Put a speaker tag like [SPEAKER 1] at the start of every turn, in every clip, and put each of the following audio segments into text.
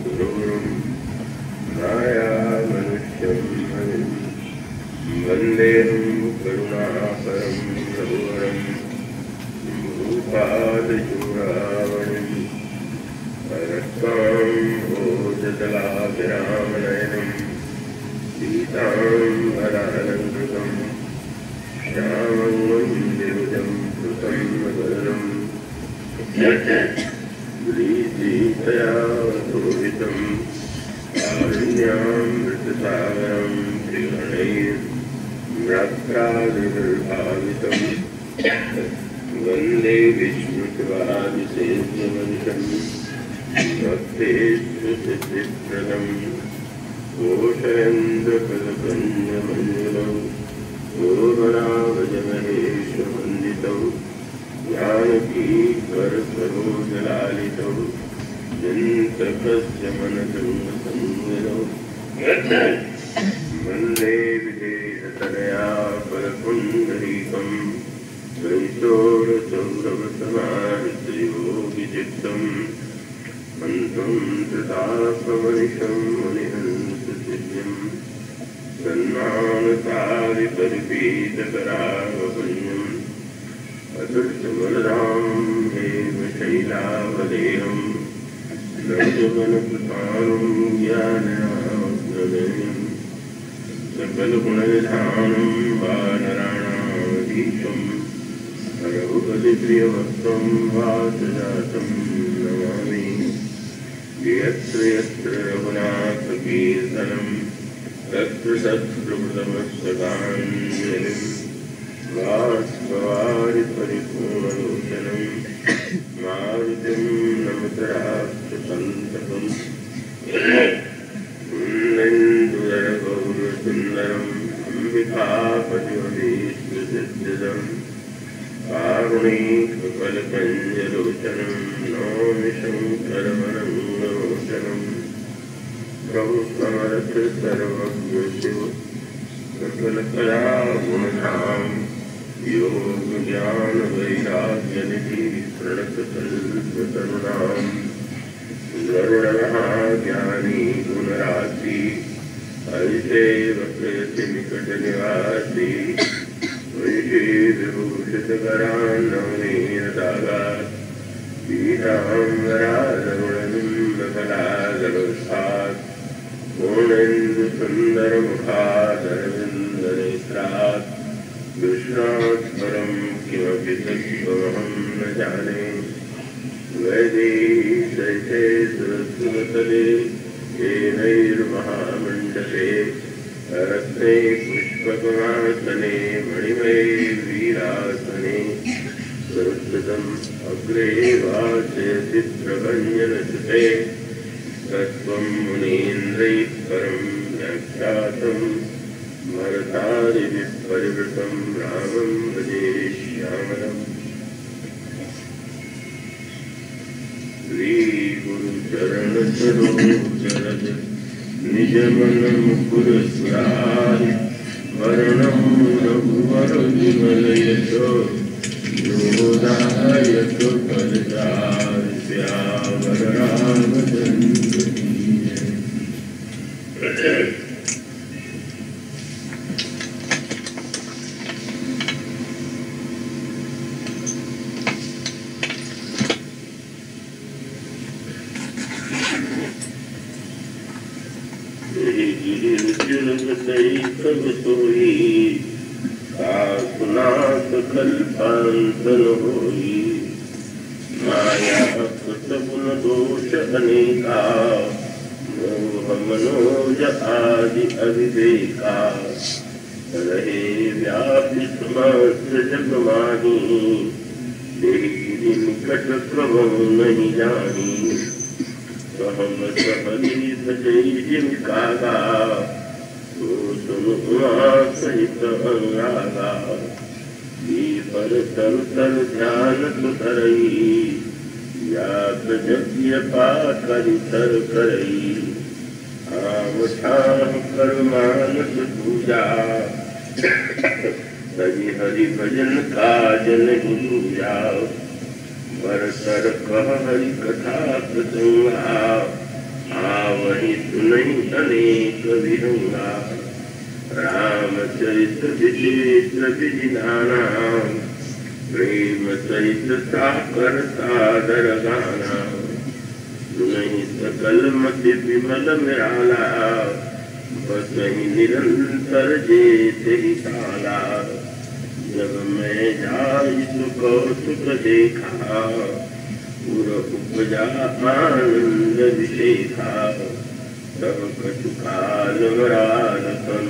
[SPEAKER 1] गुरुं मायामनुष्यं हरिं वन्देऽहं करुणाकरं रघुवरं भूपालचूडामणिं रक्तां भोजदलाभिरामनयनं सीताम्बरालङ्कृतं श्यामं वन्देऽहं कृतं मदनं प्रीतितया शोभितं कारुण्यामृतसागरं त्रिगणैर्म्रात्रादिर्भावितं वन्दे विष्णुत्वादिसेव्यमनिशं भक्तेष्वसिद्धिप्रदं कोशेन्द्रपदकन्यमण्डलं शोभनावजमहेशवन्दितं जानकीकरसरोजलालितं जन्तकस्य मनसंसंविदौ वन्दे विदेहतनया फलपुण्डरीकं त्रैशोरसौरभसमाहृतयोगिचित्तं मन्त्रं कृतात्ममनिशं मुनिहंससिद्ध्यं सन्मानसादिपरिपीतकरावपुण्यम् अदृष्टबलरां हेमशैलावदेहं लब्धवनकृतानं ज्ञानाग्रगण्यं सकलगुणनिधानं वानराणामधीशं रघुपतिप्रियभक्तं वासजातं नमामि यत्र यत्र रघुनाथकीर्तनं तत्र तत्र प्रथमस्तकाञ्जलिं वास्तवारि परिपूर्णलोचनं मारुतिं नमतराक्षसन्तकम् उन्नन्दुरगौरसुन्दरम् अम्बिकापतिमभीष्टसिद्धिदं कारुणीककलकञ्जलोचनं नौमि शङ्करवरङ्गलोचनं प्रभु समर्थ सर्वज्ञ शिव सकलकलागुणधाम योगज्ञानवैराग्यनिधि प्रणतकल्पतरुणां गरुडमहाज्ञानी गुणराशि हरिदेव प्रेयसिनिकटनिवासी वैषीविभूषितकरान्नवनीरदागात् पीताम्बरालगुणनिम्बफलालवसात् पूर्णेन्दुसुन्दरमुखादरविन्दनेत्रात् कृष्णात् परं किमपि तत्त्वमहं न जाने वैदेशैते सुरसुमतले येनैर्महामण्डले रत्ने पुष्पकमासने मणिमये वीरासने संस्कृतम् अग्रे वाचयति प्रभञ्जनसुते तत्त्वं मुनीन्द्रैः परं व्याख्यातं भरतादिभिः परिवृतं रामं भजे श्यामलम् श्रीगुरुचरणसरोज निजमनमुकुरस्फुरारि वर्णं रघुवरविमलयशो योदायतु फलचारि रामचन्द्र कल्पांतन होई माया कृतगुण दोष अनेका मोह मनोज आदि अविवेका रहे व्यापित समस्त जग माही तेरी निकट प्रभु नहीं जानी सहम सहरी सजई जिनकागा तो सुन उमा सहित अनुरागा पर तर तर ध्यान सुधरई या यज्ञ पाकरि तर करई आम ठाम कर मानस पूजा हरि हरि भजन काजल दूजा बरसर कह हरि कथा प्रसंगा नहीं अनेक विहंगा रामचरित्र विचित्र विधि नाना प्रेम चरित्र साकर सादर गाना सुनहि सकल मति विमल निराला बसहि निरंतर जेते ही काला जब मैं जाई सुख देखा पुर उपजा आनंद विशेखा तब कछु काल वरानसन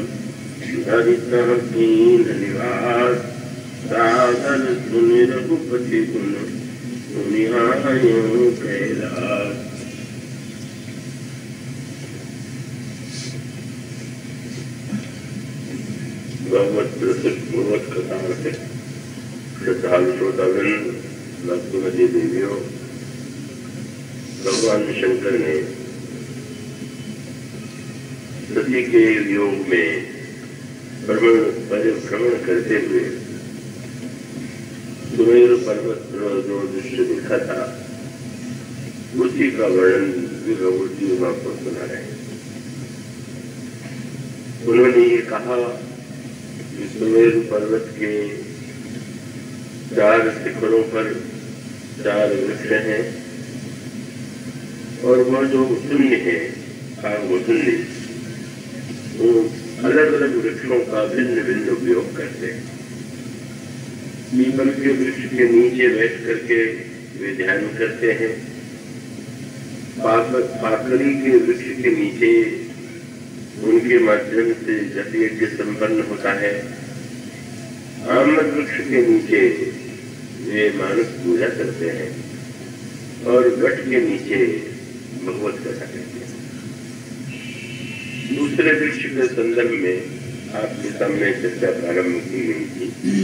[SPEAKER 1] धरित कीन निवास साधन सुनि रघुपति गुण सुनिहायो कैलास। भगवत पूर्वक कथा से श्रद्धालु श्रोतागण भक्तमती देवियों, भगवान शंकर ने सती के योग में परिभ्रमण करते हुए सुमेरु पर्वत पर जो दृश्य देखा था उसी का वर्णन विभूति वहां पर सुना रहे। उन्होंने ये कहा कि सुमेरु पर्वत के 4 शिखरों पर 4 वृक्ष हैं और वह जो शून्य है वो शून्य वो अलग अलग वृक्षों का भिन्न भिन्न उपयोग करते हैं। पीपल के वृक्ष के नीचे बैठ करके वे ध्यान करते हैं। पाकड़ी के वृक्ष के नीचे उनके माध्यम से जप यज्ञ संपन्न होता है। आम्र वृक्ष के नीचे वे मानस पूजा करते हैं और वट के नीचे भगवत कथा करते हैं। दूसरे वृक्ष के संदर्भ में आपके सामने चर्चा प्रारंभ की गई थी।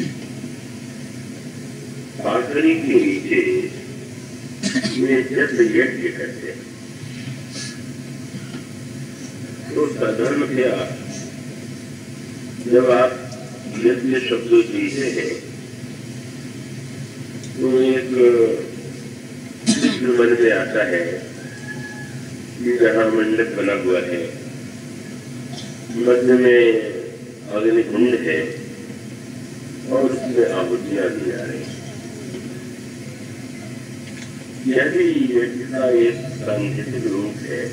[SPEAKER 1] पाकड़ी के नीचे वे जप यज्ञ करते हैं। तो साधारण क्या जब आप यज्ञ शब्द सुनते हैं तो एक चित्र मन में आता है कि जहाँ मंडप बना हुआ है, मध्य में अग्निकुंड है और उसमें आहुतियां दी जा रही। यह भी यज्ञ का एक सांकेतिक रूप है।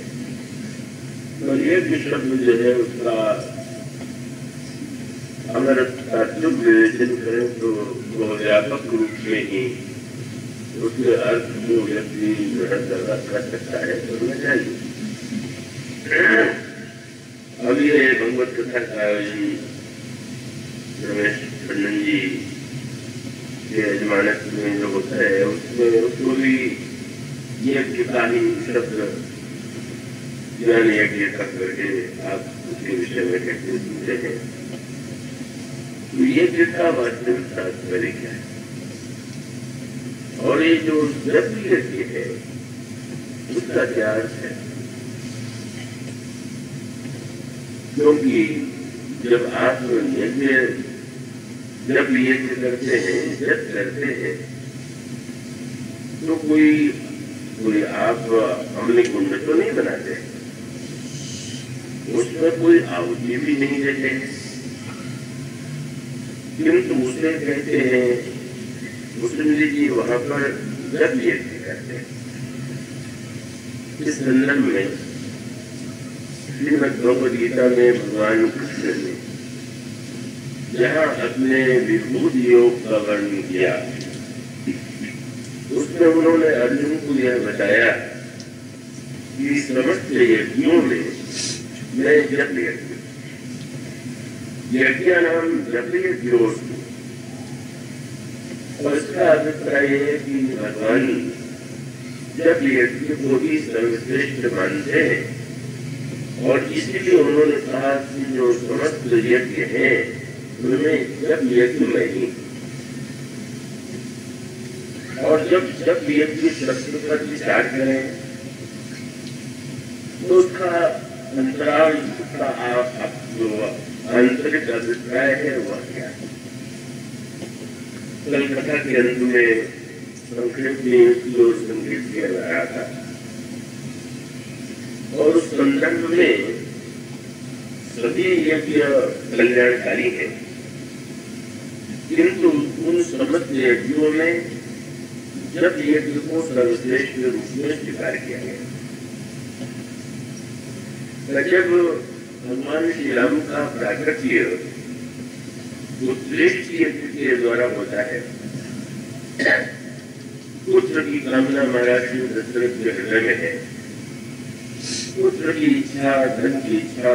[SPEAKER 1] तो यज्ञ शब्द जो है उसका अगर तात्विक विवेचन करें तो वो व्यापक रूप में ही उसके अर्थ को व्यक्ति ग्रहण कर सकता है, करना चाहिए। अब ये भगवत कथा का आयोजन रमेश टंडन जी के यजमानत में जो होता है उसमें उसको भी यज्ञ का ही शब्द ज्ञान यज्ञ करके आप उसके विषय में कहते सुनते हैं। तो यज्ञ का वास्तविक तात्पर्य क्या है और ये जो जप यज्ञ है उसका क्या अर्थ है? क्योंकि जब आप जब यज्ञ करते हैं, जप करते हैं तो कोई आप अमली कुंड तो नहीं बनाते, उसमें कोई आहुति भी नहीं देते हैं, किंतु उसे कहते हैं मुस्लिम जी वहां पर जप यज्ञ करते हैं। इस संदर्भ में श्रीमद् भगवद गीता में भगवान कृष्ण ने जहाँ अपने विभूति योग का वर्णन किया उसमें उन्होंने अर्जुन को यह बताया कि समस्त यज्ञों में मैं जप यज्ञ नाम जप यज्ञोस्तु। और इसका अभिप्राय है कि भगवान जप यज्ञ को ही सर्वश्रेष्ठ मानते हैं और इसलिए उन्होंने कहा कि जो समस्त यज्ञ है उनमें जप यज्ञ नहीं। और जब यज्ञ शब्द पर विचार करें तो उसका अंतराल उसका जो आंतरिक अभिप्राय है वह क्या है? कल कथा के अंत में संक्षेप में संकेत किया जा रहा था और उस संदर्भ में सभी यज्ञ कल्याणकारी है, किंतु उन समस्त यज्ञों में जब यज्ञ को सर्वश्रेष्ठ रूप में स्वीकार किया गया, जब भगवान श्री राम का प्राकट्य श्रेष्ठ यज्ञ के द्वारा होता है, पुत्र की कामना महाराज श्री दशरथ के हृदय में है। पुत्र की इच्छा, धन की इच्छा,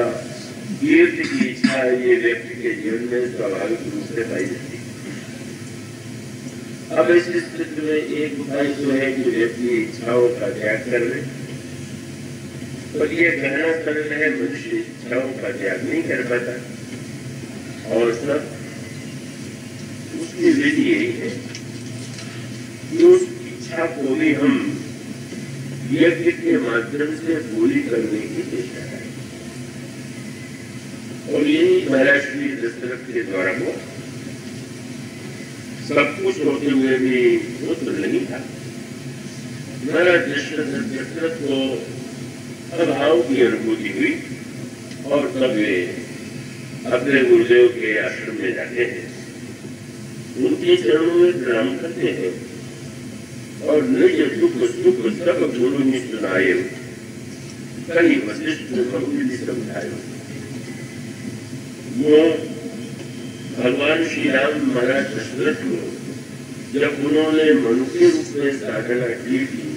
[SPEAKER 1] कीर्ति की इच्छा ये व्यक्ति के जीवन में स्वाभाविक रूप से पाई जाती है। अब इस स्थिति में एक उपाय तो है कि व्यक्ति इच्छाओं का त्याग कर ले, पर यह कहना सरल है, मनुष्य इच्छाओं का त्याग नहीं कर पाता। और सब उसकी विधि यही है कि उस इच्छा को भी हम यज्ञ के माध्यम से पूरी करने की चेष्टा करें। और यही महाराज श्री दशरथ के द्वारा हुआ। सब कुछ होते हुए भी पुत्र नहीं था। महाराज दशरथ को अभाव की अनुभूति हुई और तब वे अपने गुरुदेव के आश्रम में जाते हैं, उनके चरणों में प्रणाम करते हैं और निज दुख सुख सब गुरु ने सुनाए, कई वशिष्ठ बहुविधि समझाए। वो भगवान श्री राम महाराज दशरथ को जब उन्होंने मनु के रूप में साधना की थी,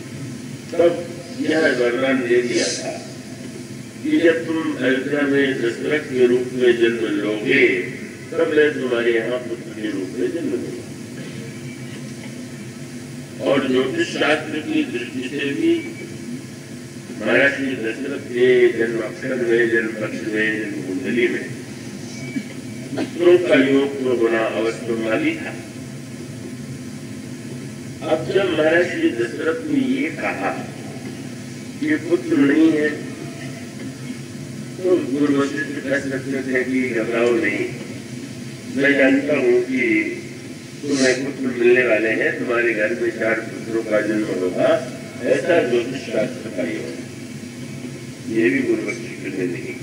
[SPEAKER 1] तब यह वरदान दे दिया था कि जब तुम अयोध्या में दशरथ के रूप में जन्म लोगे, तब मैं तुम्हारे यहाँ पुत्र के रूप में जन्म लूंगा। और ज्योतिष शास्त्र की दृष्टि से भी महाराज श्री दशरथ के जन्म अक्षर में, जन्म पक्ष में, जन्म कुंडली में पुत्रों का योग तो बड़ा अवश्यमाली था। अब जब महाराज श्री दशरथ ने ये कहा कि पुत्र नहीं है, तो गुरु वशिष्ठ कह सकते थे कि घबराओ नहीं, मैं जानता हूं कि तुम्हें पुत्र मिलने वाले हैं, तुम्हारे घर में 4 पुत्रों का जन्म होगा, ऐसा ज्योतिष शास्त्र का योग। ये भी गुरु वशिष्ठ ने नहीं।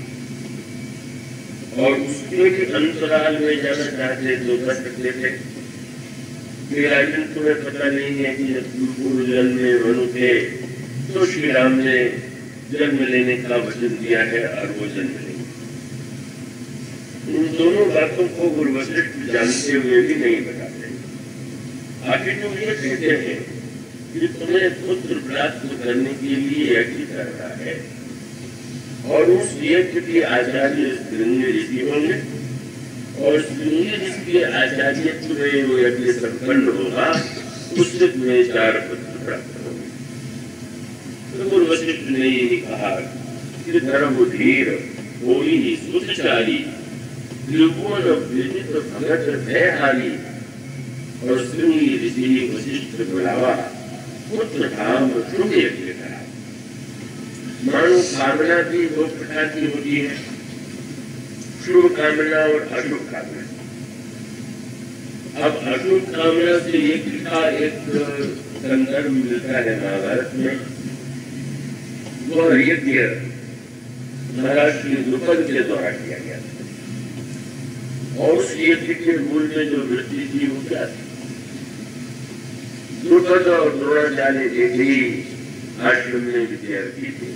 [SPEAKER 1] और उसके भी अंतराल में जाना चाहते तो कर सकते थे कि राजन तुम्हें पता नहीं है कि जब तुम पूर्व जन्म में मनु थे तो श्री राम ने जन्म लेने का वचन दिया है और वो जन्म लेंगे। इन दोनों बातों को गुरु वशिष्ठ जानते हुए भी नहीं बताते। आखिर जो ये कहते हैं कि तुम्हें पुत्र प्राप्त करने के लिए यज्ञ करना है और उस यज्ञ के आचार्य श्रृंगी ऋषि होंगे और श्रृंगी ऋषि के आचार्यत्व में वो यज्ञ संपन्न होगा, उससे तुम्हें 4 पुत्र प्राप्त होंगे। तो गुरु वशिष्ठ ने यही कहा कि धर्म धीर होई सुतचारी त्रिभुवन विदित भगत भयहारी और श्रृंगी ऋषि वशिष्ठ बुलावा पुत्र धाम शुभ यज्ञ करा। मानो कामना भी 2 प्रकार की होती है, शुभ कामना और अशुभ कामना। अब अशुभ कामना से यज्ञ का एक संदर्भ मिलता है महाभारत में। वह यज्ञ महाराज श्री द्रुपद के द्वारा किया गया था और उस यज्ञ के मूल में जो वृत्ति थी वो क्या थी? द्रुपद और द्रोणाचार्य एक ही आश्रम में विद्यार्थी थे,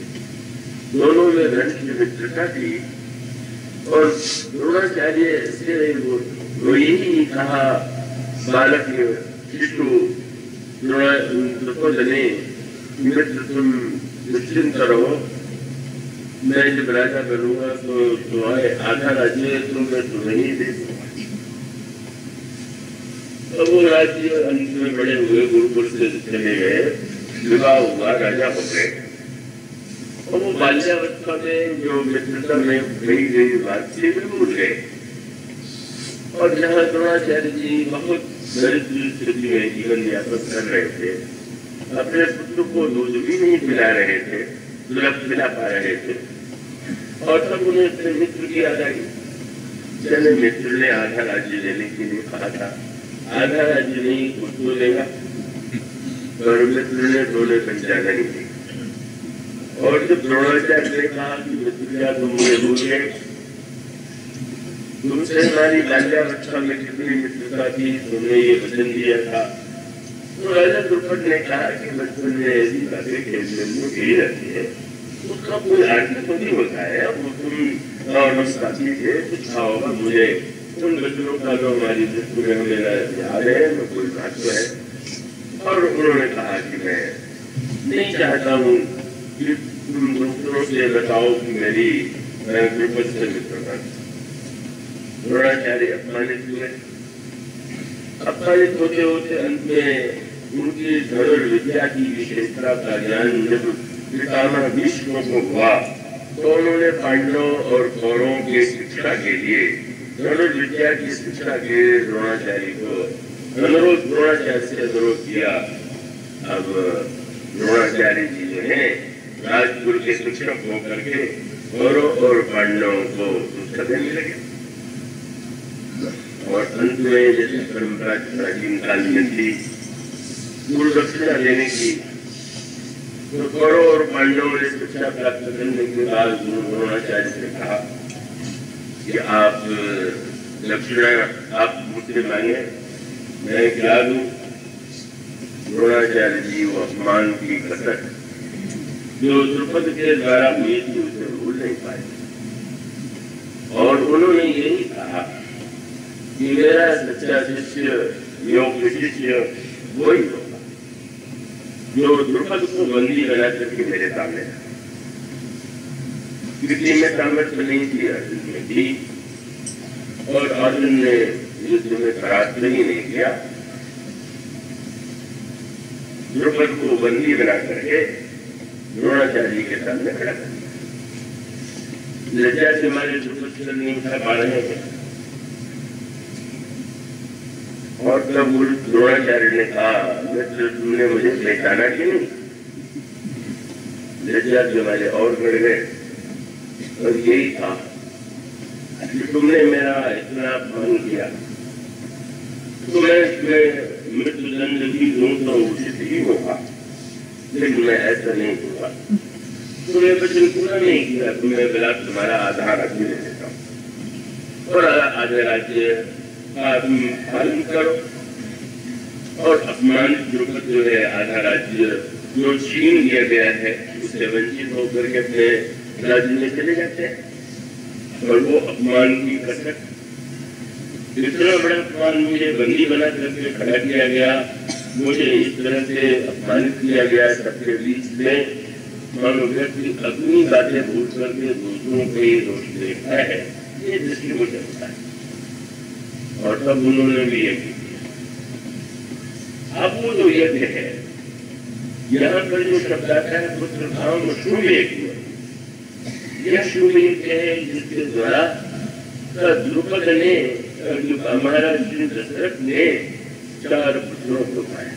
[SPEAKER 1] दोनों में घनिष्ठ मित्रता थी और द्रोणाचार्य से वो यही कहा बालक शिशु द्रुपद ने, मित्र तुम निश्चिंत रहो, मैं जब राजा बनूंगा तो तुम्हारे आधा राज्य तो मैं तुम्हें ही दे दूंगा। तो वो राज्य अंत में बड़े हुए, गुरुकुल से चले गए, विवाह हुआ, राजा हो गए। और वो बाल्यावस्था में जो मित्रता में कही गई बात थी वे भूल गए। और जहाँ द्रोणाचार्य जी बहुत दरिद्र स्थिति में जीवन यापन कर रहे थे, अपने पुत्र को दूध भी नहीं पिला रहे थे, दुर्लभ पिला पा रहे थे, और तब उन्हें अपने मित्र की याद आई। चले मित्र ने आधा राज्य लेने के लिए कहा था, आधा राज्य नहीं कुछ तो लेगा, और मित्र ने 2 पंचा नहीं दी और जब द्रोणाचार्य ने कहा कि मृत्युंजय तुम मुझे भूल गए, तुमसे हमारी बाल्यावस्था में कितनी मित्रता थी, तुमने ये वचन दिया था। तो राजा द्रुपद ने कहा कि बचपन में ऐसी बातें खेलने में की रहती है, उसका कोई अर्थ तो नहीं होता है। वो तुम और हम साथी थे, कुछ होगा मुझे उन बच्चों का जो हमारी दृष्टि में मेरा याद है, मैं कोई महत्व है। और उन्होंने कहा कि मैं नहीं चाहता हूँ कि तुम दूसरों से बताओ कि मेरी द्रुपद से मित्रता। द्रोणाचार्य अपमानित हुए। अपमानित होते होते अंत में उनकी धनुर्विद्या की विशेषता का ज्ञान जब पितामह भीष्म को हुआ, तो उन्होंने पांडवों और कौरवों की शिक्षा के लिए धनुर्विद्या की शिक्षा के द्रोणाचार्य को द्रोणाचार्य से अनुरोध किया। अब द्रोणाचार्य जी जो है राजगुरु के शिक्षक होकर के कौरव और पांडवों को शिक्षा देने लगे। और अंत में जैसे परंपरा प्राचीन काल में थी गुरु दक्षिणा देने की, तो कौरव और पांडवों ने शिक्षा प्राप्त करने के बाद गुरु द्रोणाचार्य से कहा कि आप दक्षिणा आप मुझसे मांगे, मैं क्या दूं। द्रोणाचार्य जी वो अपमान की कसर जो द्रुपद के द्वारा हुई थी उसे भूल नहीं पाए, और उन्होंने यही कहा कि मेरा सच्चा शिष्य योग्य शिष्य वही होगा जो द्रुपद को बंदी बना करके मेरे सामने था। किसी में सामर्थ्य नहीं थी, अर्जुन में थी, और अर्जुन ने युद्ध में परास्त ही नहीं किया। द्रुपद को बंदी बना करके द्रोणाचार्य के सामने खड़ा कर दिया। लज्जा से हमारे द्रुपद से नहीं उठा पा रहे हैं। और तब द्रोणाचार्य ने कहा, तुमने मुझे पहचाना क्यों नहीं। लज्जा के हमारे और बढ़ गए, और यही था कि तुमने मेरा इतना अपमान किया, तो मैं मृत्युदंड भी दूं तो उचित ही होगा, लेकिन मैं ऐसा नहीं दूंगा। तुमने वचन पूरा नहीं किया, तो मैं बिना तुम्हारा आधा राज्य ले लेता हूँ, और आधा राज्य का तुम पालन करो। और अपमानित द्रुपद जो है आधा राज्य जो छीन लिया गया है उससे वंचित होकर के अपने राज्य में चले जाते हैं। और वो अपमान की कसरत, इतना बड़ा अपमान, मुझे बंदी बना करके खड़ा किया गया, मुझे इस तरह से अपमानित किया गया सबके बीच में, मानो व्यक्ति अपनी बातें भूल करके दूसरों को ही दोष देखता है, ये दृष्टि मुझे होता है। और तब उन्होंने भी यज्ञ किया। अब वो जो यज्ञ है, यहाँ पर जो शब्द आता है पुत्र भाव शुभ यज्ञ, यह शुभ यज्ञ है जिसके द्वारा द्रुपद ने महाराज श्री दशरथ ने 4 पुत्रों को पाया।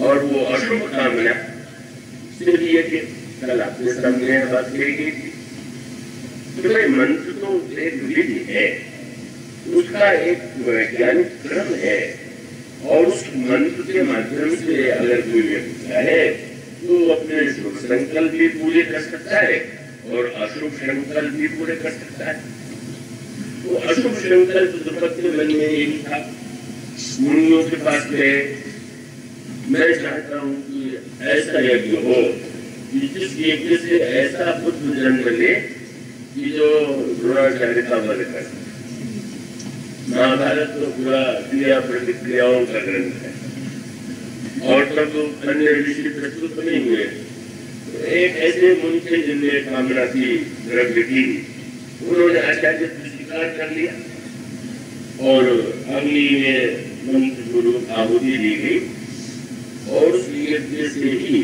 [SPEAKER 1] और वो अशुभ कामना से भी यज्ञ कल आपके सामने बात कही गई थी। तो मंत्र तो एक विधि है, उसका एक वैज्ञानिक क्रम है, और उस मंत्र के माध्यम से अगर कोई व्यक्ति चाहे तो अपने शुभ संकल्प भी पूरे कर सकता है और अशुभ संकल्प भी पूरे कर सकता है। तो अशुभ संकल्प द्रुपद के मन में यही था, मुनियों के पास गए, मैं चाहता हूँ कि ऐसा यज्ञ हो कि जिस यज्ञ से ऐसा पुत्र जन्म ले कि जो द्रोणाचार्य का वध कर। महाभारत तो पूरा क्रिया प्रतिक्रियाओं का ग्रंथ है, और तब अन्य ऋषि प्रस्तुत नहीं हुए। एक ऐसे मुनि थे जिनने कामना की द्रव्य की, उन्होंने आचार्य स्वीकार कर लिया, और अग्नि में मंत्र गुरु आहुति दी गई, और उस यज्ञ से ही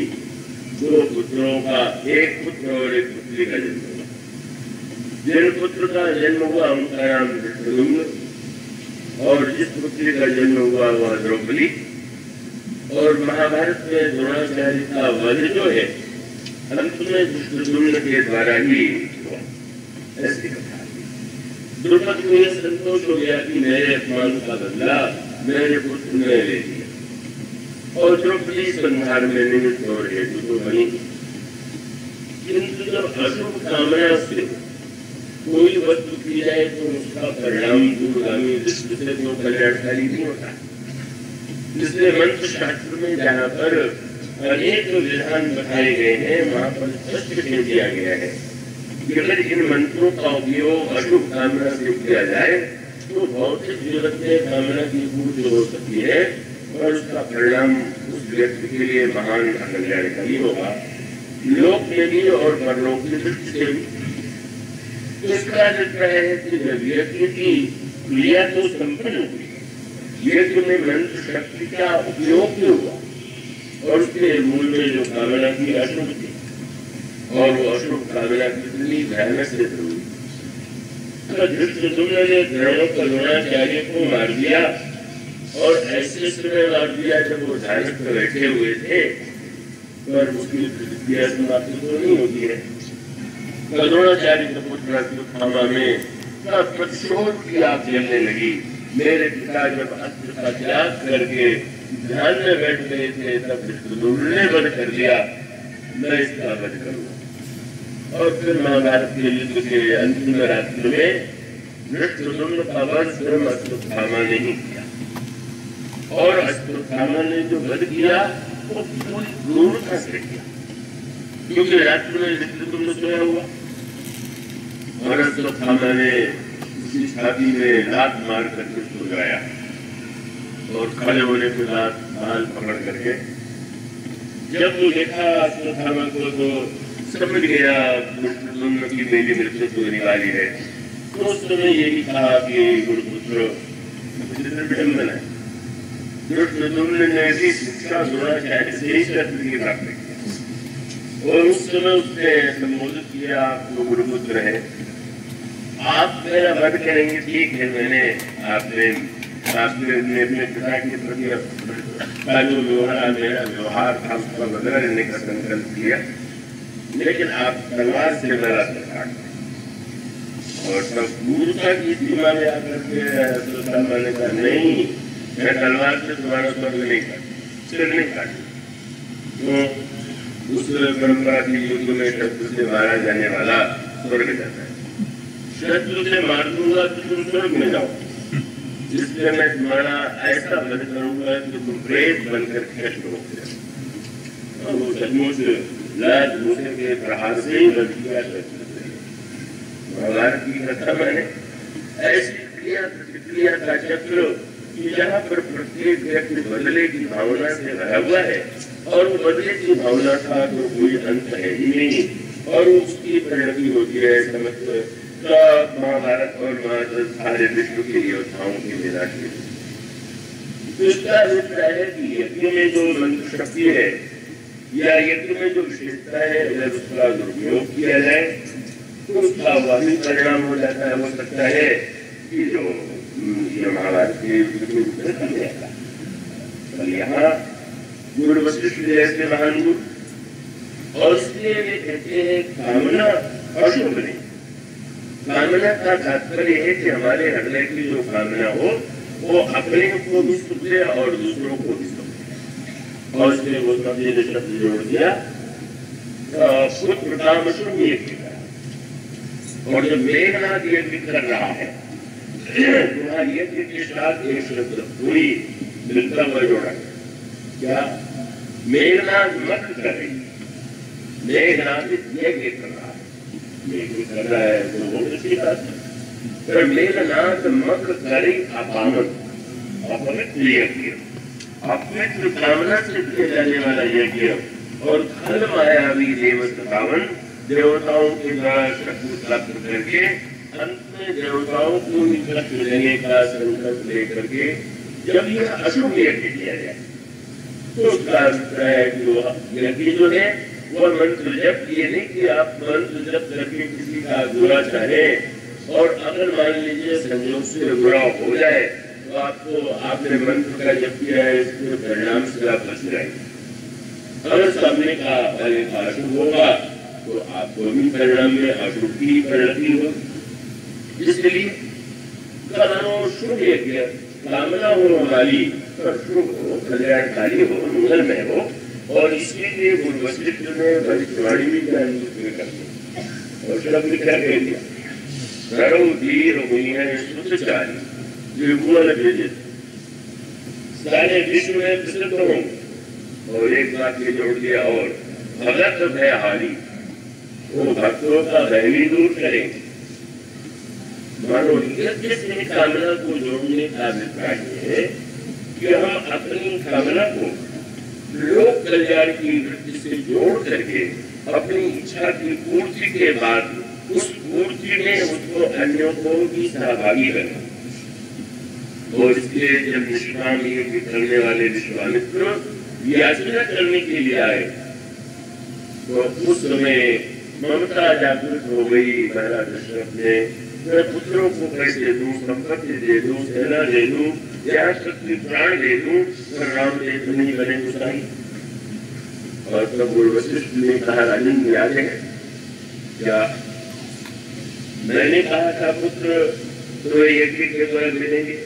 [SPEAKER 1] 2 पुत्रों का, एक पुत्र और एक पुत्री का जन्म हुआ। जिन पुत्र का जन्म हुआ उनका नाम धृष्टद्युम्न, और जिस पुत्री का जन्म हुआ वह द्रौपदी। और महाभारत में द्रोणाचार्य का वध जो है अंत में धृष्टद्युम्न के द्वारा ही हुआ, ऐसी कथा। द्रुपद को यह संतोष हो गया कि मेरे अपमान का बदला मेरे पुत्र ने ले लिया, और द्रौपदी संहार में निमित्त और हेतु तो बनी। किंतु जब अशुभ कामना से कोई वस्तु की जाए तो उसका परिणाम दूरगामी दृष्टि से तो कल्याणकारी नहीं होता। इसलिए मंत्र शास्त्र में जहाँ पर अनेक विधान बताए गए हैं वहां पर स्पष्ट कह दिया गया है कि अगर इन मंत्रों का उपयोग अशुभ कामना से किया जाए तो भौतिक जगत में कामना की पूर्ति हो सकती है और उसका परिणाम उस व्यक्ति के लिए महान कल्याणकारी होगा, लोक में भी और परलोक की दृष्टि से भी। तो इसका अभिप्राय है कि व्यक्ति की क्रिया तो संपन्न हुई, यज्ञ में मंत्र शक्ति का उपयोग भी हुआ और उसके मूल में जो कामना की अशुभ थी और वो अशुभ कामना कितनी भयानक सिद्ध हुई। धृष्टद्युम्न ने द्रोणाचार्य को मार दिया और ऐसे समय मार दिया जब वो धारक पर बैठे हुए थे, पर उसकी प्रतिक्रिया समाप्त तो नहीं होती है। द्रोणाचार्य के पुत्र अश्वत्थामा में प्रतिशोध की आग जलने लगी। मेरे पिता जब अस्त्र का त्याग करके ध्यान में बैठ गए थे तब धृष्टद्युम्न ने वध कर दिया, मैं इसका वध करूंगा। और फिर महाभारत के युद्ध के अंतिम रात्रि में धृष्टद्युम्न का वध स्वयं अश्वत्थामा ने ही किया और अश्वत्थामा ने जो वध किया वो पूरी क्रूरता से किया, क्योंकि रात्रि में धृष्टद्युम्न सोया हुआ और अश्वत्थामा ने उसकी छाती में लात मार करके सुलगाया और खड़े होने के बाद बाल पकड़ करके जब वो देखा अश्वत्थामा को तो समझ गया धृष्टद्युम्न की मेरी मृत्यु होने वाली है। तो उस समय यही कहा कि गुरुपुत्र विडंबना है, धृष्टद्युम्न ने ऐसी शिक्षा द्रोणाचार्य से ही शस्त्र की प्राप्त की और उस समय उसने संबोधित किया, आपको गुरुपुत्र है, आप मेरा वध करेंगे, ठीक है, मैंने आपने अपने पिता के प्रति का जो मेरा व्यवहार था उसका बदला लेने का संकल्प किया, लेकिन आप तलवार से मेरा सिर काट दें। और तब क्रूरता की सीमा में आकर के अश्वत्थामा ने कहा, नहीं, मैं तलवार से तुम्हारा स्वर्ग नहीं काटूं, सिर नहीं काटूं। तो उस परंपरा की युद्ध में शत्रु से मारा जाने वाला स्वर्ग जाता है, शत्रु से मार दूंगा तो तुम स्वर्ग में जाओ, इसलिए मैं तुम्हारा ऐसा वध करूंगा कि तुम प्रेत बनकर कष्ट हो जाओ। वो सचमुच लाल मूसे के प्रहार से ही वध किया शत्रु से। महाभारत की कथा मैंने ऐसी क्रिया प्रतिक्रिया का चक्र कि जहाँ पर प्रत्येक व्यक्ति बदले की भावना से भरा हुआ है और वो बदले की भावना का तो कोई अंत है ही नहीं और उसकी परिणति होती है समस्त महाभारत और सारे विश्व के योद्धाओं के विनाश के। तो इसका अभिप्राय है कि यज्ञ में जो मंत्र शक्ति है या यज्ञ में जो विशेषता है, अगर उसका दुरुपयोग किया जाए तो उसका वही परिणाम हो जाता है, हो सकता है कि जो महाभारत के यहाँ गुरु वशिष्ठ जैसे महान गुरु, और इसलिए वे कहते हैं कामना अशुभ नहीं। कामना का तात्पर्य है कि हमारे हृदय की जो कामना हो वो अपने को भी सुख दे और दूसरों को भी सुख दे। और इसलिए वो सबने शब्द जोड़ दिया पुत्र काम शुभ यज्ञ का। और जब मेघनाथ यज्ञ कर रहा है वहां यज्ञ के साथ एक शब्द पूरी मिलता हुआ जोड़ा, क्या मेघनाथ मत कर रही, मेघनाथ यज्ञ कर रहा है, यज्ञ कर रहा है तो बहुत अच्छी बात है। पर मेघनाथ मत करे अपावन अपवित्र यज्ञ, अपवित्र कामना से किया जाने वाला यज्ञ और खल मायावी देवतावन देवताओं के द्वारा शक्ति प्राप्त करके अंत में देवताओं को ही कष्ट देने का संकल्प लेकर के जब यह अशुभ यज्ञ किया जाए तो उसका अभिप्राय है कि वो यज्ञ जो है वह मंत्र जप, ये नहीं कि आप मंत्र जप करके किसी का बुरा चाहे और अगर मान लीजिए संयोग से बुरा हो जाए तो आपको आपने मंत्र का जप किया है इसके परिणाम से आप बच जाएंगे। अगर सामने का अशुभ होगा तो आपको भी परिणाम में अशुभ की परिणति होगी। इसलिए करो शुभ यज्ञ, कामना हो हमारी शुभ हो, कल्याणकारी हो, मंगलमय हो, और इसलिए गुरु वशिष्ठ ने भविष्यवाणी भी कर दी और शब्द क्या कह दिया, सर्व धीर हुई है सुत चारी त्रिभुवन भेजे सारे विश्व में प्रसिद्ध हों। और एक बात ये जोड़ दिया, और भगत भय हारी, वो भक्तों का भय भी दूर करेंगे। मानो यज्ञ से कामना को जोड़ने का अभिप्राय है कि हम अपनी कामना को लोक कल्याण की वृत्ति से जोड़ करके अपनी इच्छा की पूर्ति के बाद उस पूर्ति में उसको अन्यों को भी सहभागी बना। और इसलिए जब निष्काम यज्ञ करने वाले विश्वामित्र याचना करने के लिए आए तो उस समय ममता जागृत हो गई। महाराज दशरथ ने, मैं पुत्रों को कैसे दूं, संपत्ति दे दूं, सेना दे दूं, यहाँ शक्ति प्राण दे दूं, पर राम देव तो नहीं बने गुसाई। और तब गुरु वशिष्ठ ने कहा, राजन याद है क्या मैंने कहा था पुत्र तो यज्ञ के द्वारा मिलेंगे,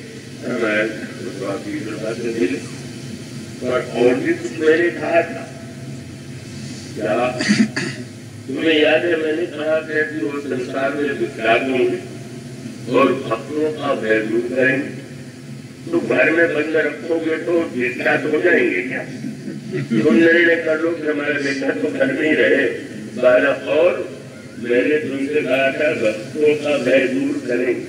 [SPEAKER 1] और भी कुछ मैंने कहा था क्या तुम्हें याद है? मैंने कहा था कि वो संसार में विख्यात होंगे और भक्तों का भय दूर करेंगे। तो घर में बंद रखोगे तो विख्यात हो जाएंगे क्या? तुम निर्णय कर लो कि हमारा बेटा तो घर में ही रहे। 12 और मैंने तुमसे कहा था भक्तों का भय दूर करेंगे।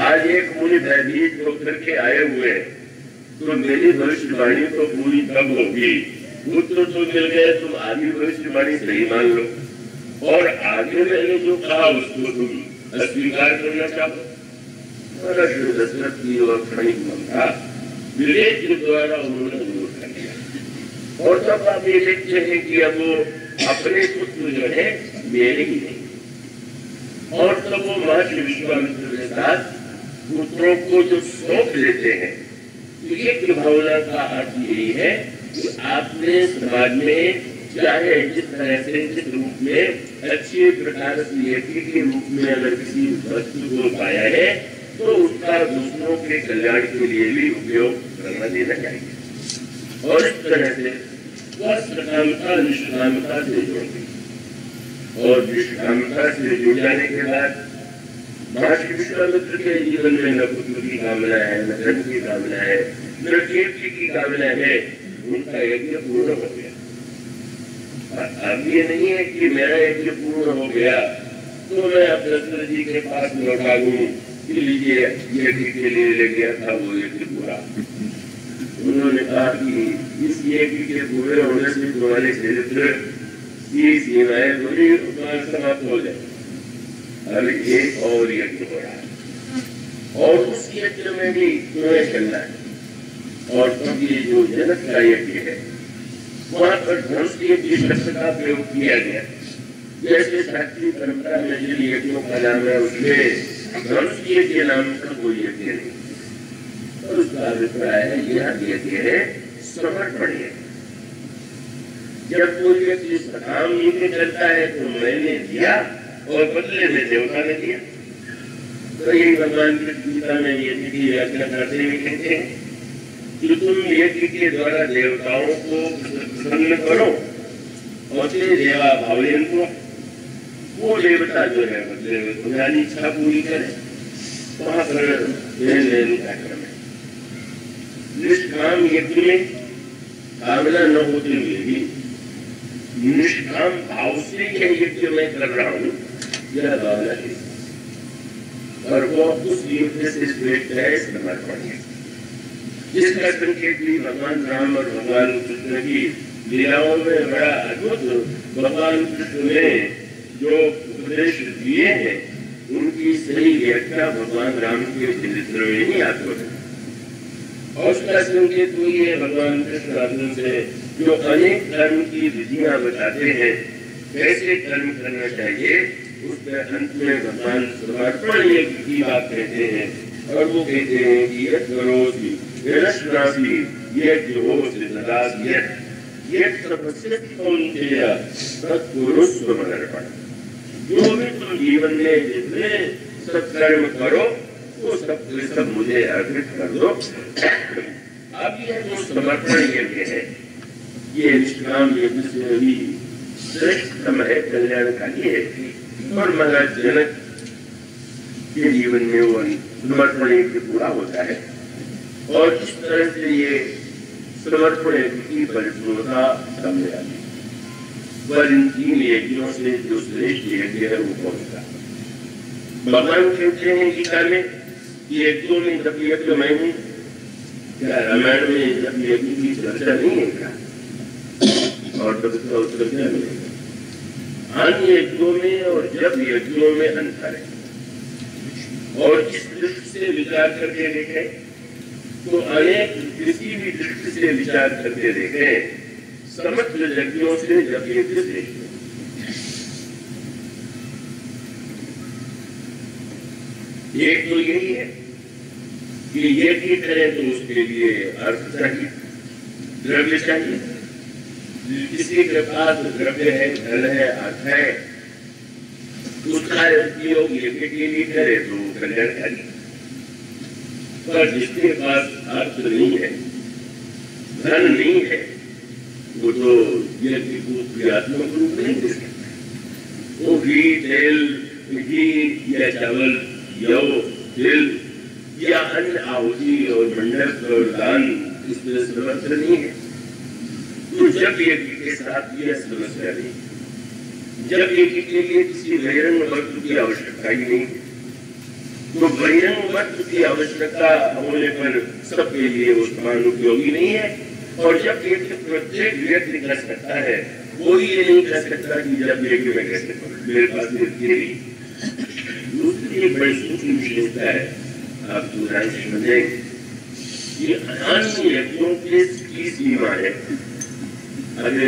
[SPEAKER 1] आज एक मुनि भयभीत होकर के आए हुए हैं, तो मेरी भविष्यवाणी तो पूरी तब होगी। पुत्र तो मिल गए, तुम आगे भविष्यवाणी सही मान लो और आगे मैंने जो कहा उसको तुम अस्वीकार करना चाहो। दशरथ की और क्षणिक ममता विवेक के द्वारा उन्होंने दूर कर दिया। और तब आप ये देखते हैं कि अब वो अपने पुत्र जो है मेरे ही नहीं। और तब वो महर्षि विश्वामित्र के साथ पुत्रों को जो सौंप लेते हैं, तो ये भावना का अर्थ यही है कि आपने समाज में चाहे जिस तरह से जिस रूप में अच्छे प्रकार से यज्ञ के रूप में अगर किसी वस्तु को पाया है तो उसका दूसरों के कल्याण के लिए भी उपयोग करना देना चाहिए। और इस तरह से स्वकामता निष्कामता से जोड़ दी और निष्कामता से जुड़ जाने के बाद महर्षि विश्वामित्र के जीवन में न पुत्र की कामना है, न धन की कामना है, न कीर्ति की कामना है। उनका यज्ञ पूर्ण हो गया। अब ये नहीं है कि मेरा यज्ञ पूर्ण हो गया तो मैं अब दशरथ जी के पास लौटा दूं कि लीजिए यज्ञ के लिए ले गया था वो यज्ञ पूरा। उन्होंने कहा कि इस यज्ञ के पूरे होने से तुम्हारे चरित्र की सीमाएं थोड़ी समाप्त हो जाए। अभी एक और यज्ञ हो रहा है और उस यज्ञ में भी तुम्हें चलना है। और तब ये जो जनक का यज्ञ है वहां पर धनुष यज्ञ शब्द का प्रयोग किया गया। जैसे शास्त्रीय परंपरा में जिन यज्ञों का नाम है उसमें धनुष यज्ञ नाम का कोई यज्ञ नहीं। और उसका अभिप्राय है यह यज्ञ है समर्पण यज्ञ। जब कोई व्यक्ति सकाम यज्ञ करता है तो मैंने दिया और बदले में देवता ने दिया। तो यही भगवान की गीता में यज्ञ की व्याख्या करते हुए कहते हैं कि तुम यज्ञ के द्वारा देवताओं को प्रसन्न करो और देवा भावयन को, वो देवता जो है बदले में तुम्हारी इच्छा पूरी करे। वहां पर लेन देन का क्रम है। निष्काम यज्ञ में कामना न होते हुए भी निष्काम भाव से यह यज्ञ मैं कर रहा हूँ, यह भावना है। और वो उस यज्ञ से श्रेष्ठ है समर्पण है, जिसका संकेत भी भगवान राम और भगवान कृष्ण की लीलाओं में बड़ा अद्भुत भगवान कृष्ण ने जो उपदेश दिए हैं उनकी सही व्याख्या भगवान राम के चरित्र में ही आत्म है। और उसका संकेत वही है भगवान कृष्ण अर्जुन से जो अनेक धर्म की विधियां बताते हैं कैसे कर्म करना चाहिए। उसके अंत में भगवान समर्पण यज्ञ की बात कहते हैं और वो कहते हैं कि यज्ञ करोति विनश्नासि यज्ञ होसि ददासि यज्ञ तपस्यति कौन्तेय तत्कुरुस्व मदर्पण। जो भी तुम जीवन में जितने सत्कर्म करो वो सब मुझे अर्पित कर दो। अब यह जो समर्पण यज्ञ है ये निष्काम यज्ञ से भी श्रेष्ठतम है, कल्याणकारी है। और महाराज जनक के जीवन में वो समर्पण यज्ञ पूरा होता है और इस तरह से ये समर्पण यज्ञ की परिपूर्णता सामने आती है। पर इन 3 यज्ञों से जो श्रेष्ठ यज्ञ है वो कौन सा? भगवान कहते हैं गीता में यज्ञों में जब यज्ञ मैं हूं, क्या रामायण में जब यज्ञ की चर्चा नहीं है क्या? और तब इसका उत्तर क्या मिलेगा? अन्य यज्ञों में और जब यज्ञों में अंतर है। और इस दृष्टि से विचार करके देखें तो अनेक किसी भी दृष्टि से विचार करके देखें, समस्त यज्ञों से जब यज्ञ श्रेष्ठ है। एक तो यही है कि यज्ञ करें तो उसके लिए अर्थ चाहिए, द्रव्य चाहिए। किसी के पास द्रव्य है, धन है, अर्थ है, उसका उपयोग यज्ञ के लिए करे तो कल्याणकारी। पर जिसके पास अर्थ नहीं है, धन नहीं है, वो तो यज्ञ को क्रियात्मक रूप नहीं दे सकता। वो घी, तेल, घी या चावल, यौ, तिल या अन्य आहुति और मंडप और दान इसमें समर्थ नहीं है। तो जब यज्ञ के साथ यह समस्या नहीं, जब यज्ञ के लिए किसी बहिरंग वस्तु की आवश्यकता ही नहीं, तो बहिरंग वस्तु की आवश्यकता होने पर सबके लिए वो समान उपयोगी नहीं है। और जब यज्ञ प्रत्येक व्यक्ति कर सकता है, कोई ये नहीं कर सकता कि जब यज्ञ में कैसे मेरे पास दूसरी एक बड़ी सूक्ष्म विशेषता है, आप समझेंगे कि अन्य यज्ञों की सीमा है। अगर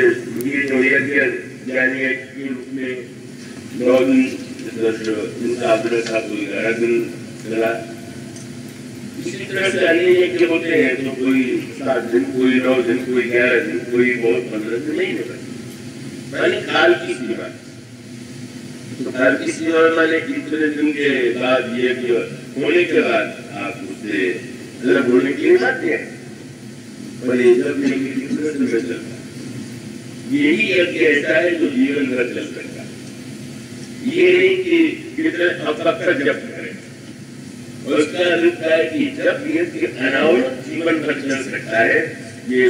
[SPEAKER 1] ये जो यज्ञ ज्ञानी के रूप में 9 दिन था, कोई 11 दिन चला, इसी तरह से अन्य यज्ञ होते हैं तो कोई 7 दिन, कोई 9 दिन, कोई 11 दिन, कोई बहुत 15 दिन नहीं होता। मानी काल की सीमा, तो काल की सीमा माने इतने दिन के बाद यज्ञ होने के बाद आप उससे अलग होने के लिए बात है। पर ये जब कितने दिन में चलता, यही यज्ञ ऐसा है जो जीवन भर चल सकता है। ये नहीं कि कितने अब तक जब करें, और उसका अभिप्राय है कि जब यज्ञ अनावृत जीवन भर चल सकता है, ये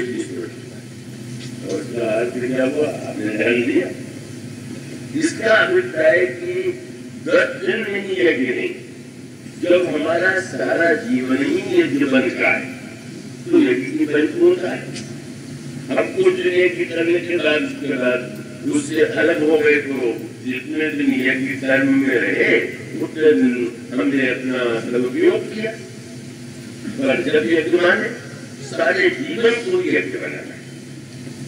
[SPEAKER 1] और उसका अर्थ क्या हुआ? आपने ध्यान दिया। इसका अभिप्राय है कि 10 दिन में ही यज्ञ नहीं, जब हमारा सारा जीवन ही यज्ञ बन रहा है तो यज्ञ की परिपूर्णता है। हम कुछ यज्ञ करने के बाद उसके बाद उससे अलग हो गए तो जितने दिन यज्ञ कर्म में रहे उतने दिन हमने अपना सदुपयोग किया। पर जब यज्ञ माने सारे जीवन को यज्ञ बनाना है।